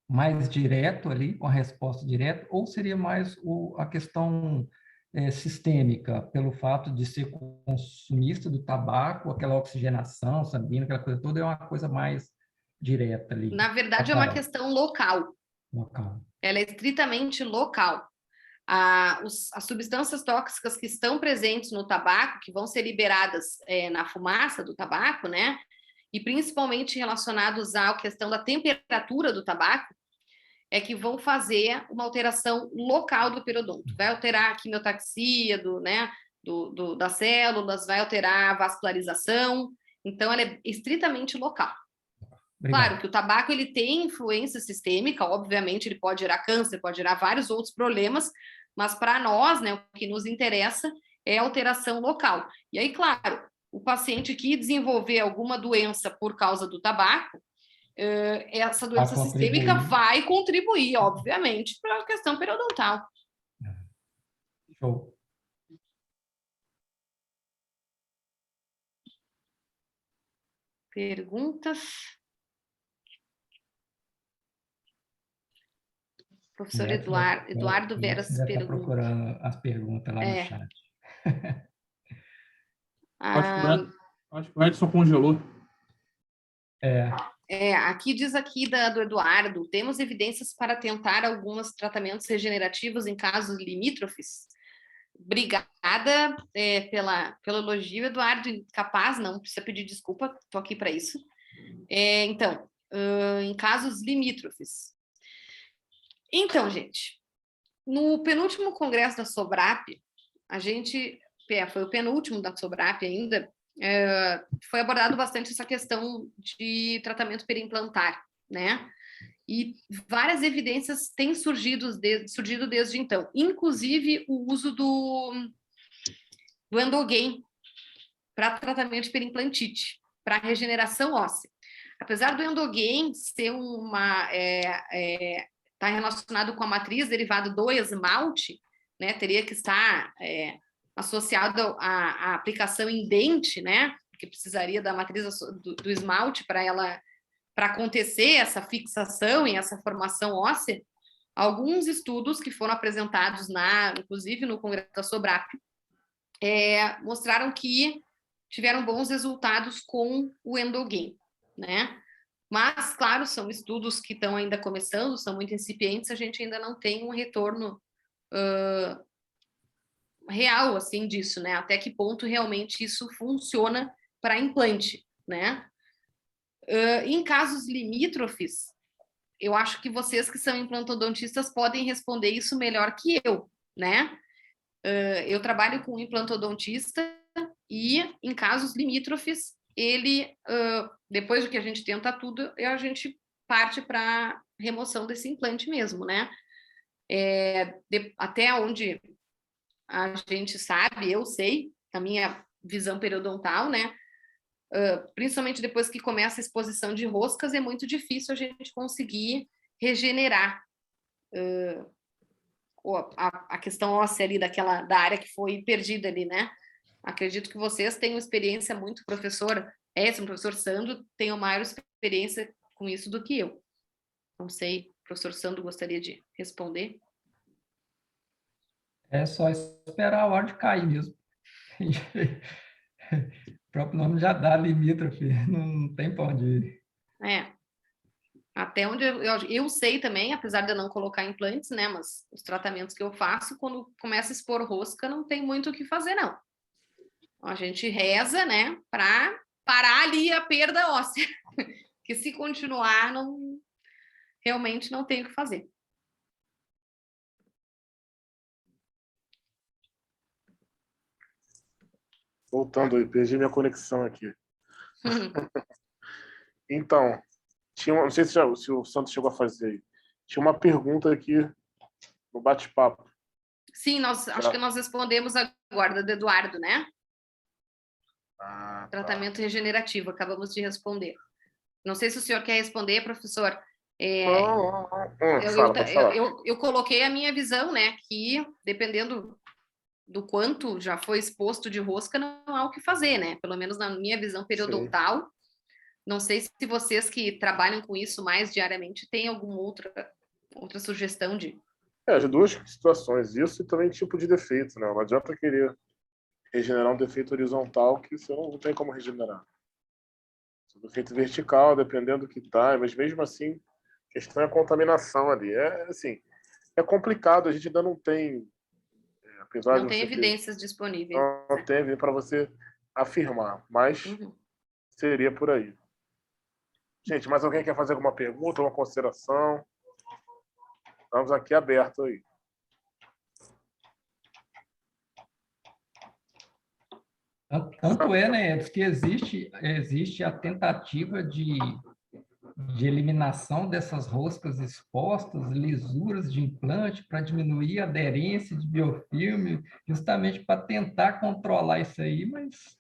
mais direto ali, com a resposta direta, ou seria mais a questão sistêmica, pelo fato de ser consumista do tabaco, aquela oxigenação sanguínea, aquela coisa toda, é uma coisa mais direta ali? Na verdade, é uma questão local. Ela é estritamente local. As substâncias tóxicas que estão presentes no tabaco, que vão ser liberadas na fumaça do tabaco, né? E principalmente relacionados à questão da temperatura do tabaco, é que vão fazer uma alteração local do periodonto. Vai alterar a quimiotaxia das células, vai alterar a vascularização. Então, ela é estritamente local. Obrigado. Claro que o tabaco ele tem influência sistêmica, obviamente ele pode gerar câncer, pode gerar vários outros problemas, mas para nós, né, o que nos interessa é a alteração local. E aí, claro, o paciente que desenvolver alguma doença por causa do tabaco, essa doença sistêmica vai contribuir, obviamente, para a questão periodontal. Show. Perguntas? Professor Eduardo Veras pergunta. Está procurando as perguntas lá no chat. Acho que o Edson congelou. Aqui diz aqui do Eduardo, temos evidências para tentar alguns tratamentos regenerativos em casos limítrofes? Obrigada pelo elogio, Eduardo. Capaz, não precisa pedir desculpa, estou aqui para isso. Então, em casos limítrofes. Então, gente, no penúltimo congresso da SOBRAP, foi o penúltimo da SOBRAP ainda, foi abordado bastante essa questão de tratamento periimplantar, né? E várias evidências têm surgido desde então, inclusive o uso do Endogain para tratamento de periimplantite, para regeneração óssea. Apesar do Endogain ser está relacionado com a matriz derivada do esmalte, né? Teria que estar associado à aplicação em dente, né? Porque precisaria da matriz do esmalte para acontecer essa fixação e essa formação óssea. Alguns estudos que foram apresentados inclusive no Congresso da SOBRAP, mostraram que tiveram bons resultados com o Endogain, né? Mas, claro, são estudos que estão ainda começando, são muito incipientes, a gente ainda não tem um retorno real, assim, disso, né? Até que ponto realmente isso funciona para implante, né? Em casos limítrofes, eu acho que vocês que são implantodontistas podem responder isso melhor que eu, né? Eu trabalho com um implantodontista e em casos limítrofes, ele, depois que a gente tenta tudo, a gente parte para remoção desse implante mesmo, né? Até onde a gente sabe, eu sei, a minha visão periodontal, né? Principalmente depois que começa a exposição de roscas, é muito difícil a gente conseguir regenerar a questão óssea ali da área que foi perdida ali, né? Acredito que vocês tenham experiência muito, professor Edson, professor Sandro, tenham maior experiência com isso do que eu. Não sei, professor Sandro gostaria de responder? É só esperar a hora de cair mesmo. O próprio nome já dá limítrofe, não tem para onde ir. Até onde eu sei também, apesar de eu não colocar implantes, né? Mas os tratamentos que eu faço, quando começa a expor rosca, não tem muito o que fazer, não. A gente reza, né? Para parar ali a perda óssea. Que se continuar, realmente não tem o que fazer. Voltando aí, perdi minha conexão aqui. Então, não sei se o Santos chegou a fazer aí. Tinha uma pergunta aqui no bate-papo. Sim, acho que nós respondemos agora, do Eduardo, né? Tá. Tratamento regenerativo, acabamos de responder. Não sei se o senhor quer responder, professor. Pode falar. Eu coloquei a minha visão, né? Que dependendo do quanto já foi exposto de rosca, não há o que fazer, né? Pelo menos na minha visão periodontal. Sim. Não sei se vocês que trabalham com isso mais diariamente têm alguma outra sugestão de... As duas situações, isso e também tipo de defeito, né? Não adianta querer regenerar um defeito horizontal que você não tem como regenerar. Se o defeito vertical, dependendo do que tá, mas mesmo assim, a questão é a contaminação ali. É complicado, a gente ainda não tem... apesar não de tem evidências disponíveis. Não tem para você afirmar, mas seria por aí. Gente, mais alguém quer fazer alguma pergunta, uma consideração? Estamos aqui abertos aí. Tanto é, né, que existe a tentativa de eliminação dessas roscas expostas, lisuras de implante, para diminuir a aderência de biofilme, justamente para tentar controlar isso aí, mas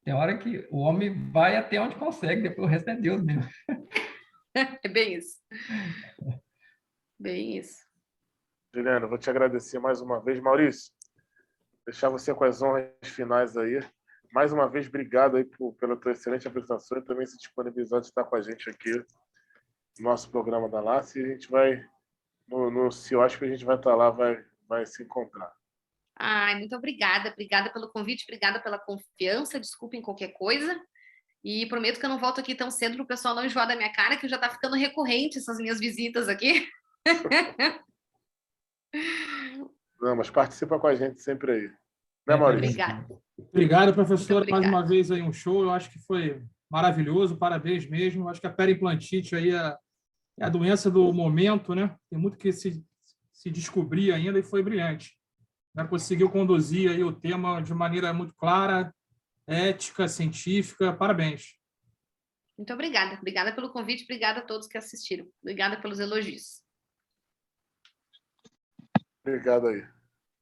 tem hora que o homem vai até onde consegue, depois o resto é Deus mesmo. É bem isso. Bem isso. Juliana, vou te agradecer mais uma vez. Maurício, deixar você com as honras finais aí. Mais uma vez, obrigado aí pela tua excelente apresentação e também se disponibilizar de estar com a gente aqui no nosso programa da LACE. E a gente vai, no CIOSP, a gente vai estar lá, vai se encontrar. Ai, muito obrigada. Obrigada pelo convite, obrigada pela confiança. Desculpem qualquer coisa. E prometo que eu não volto aqui tão cedo para o pessoal não enjoar da minha cara, que já está ficando recorrente essas minhas visitas aqui. Não, mas participa com a gente sempre aí. Né, Maurício? Obrigada. Obrigado, professora. Mais uma vez aí um show. Eu acho que foi maravilhoso. Parabéns mesmo. Eu acho que a periimplantite aí é a doença do momento, né? Tem muito que se descobrir ainda e foi brilhante. Já conseguiu conduzir aí o tema de maneira muito clara, ética, científica. Parabéns. Muito obrigada. Obrigada pelo convite. Obrigada a todos que assistiram. Obrigada pelos elogios. Obrigado aí.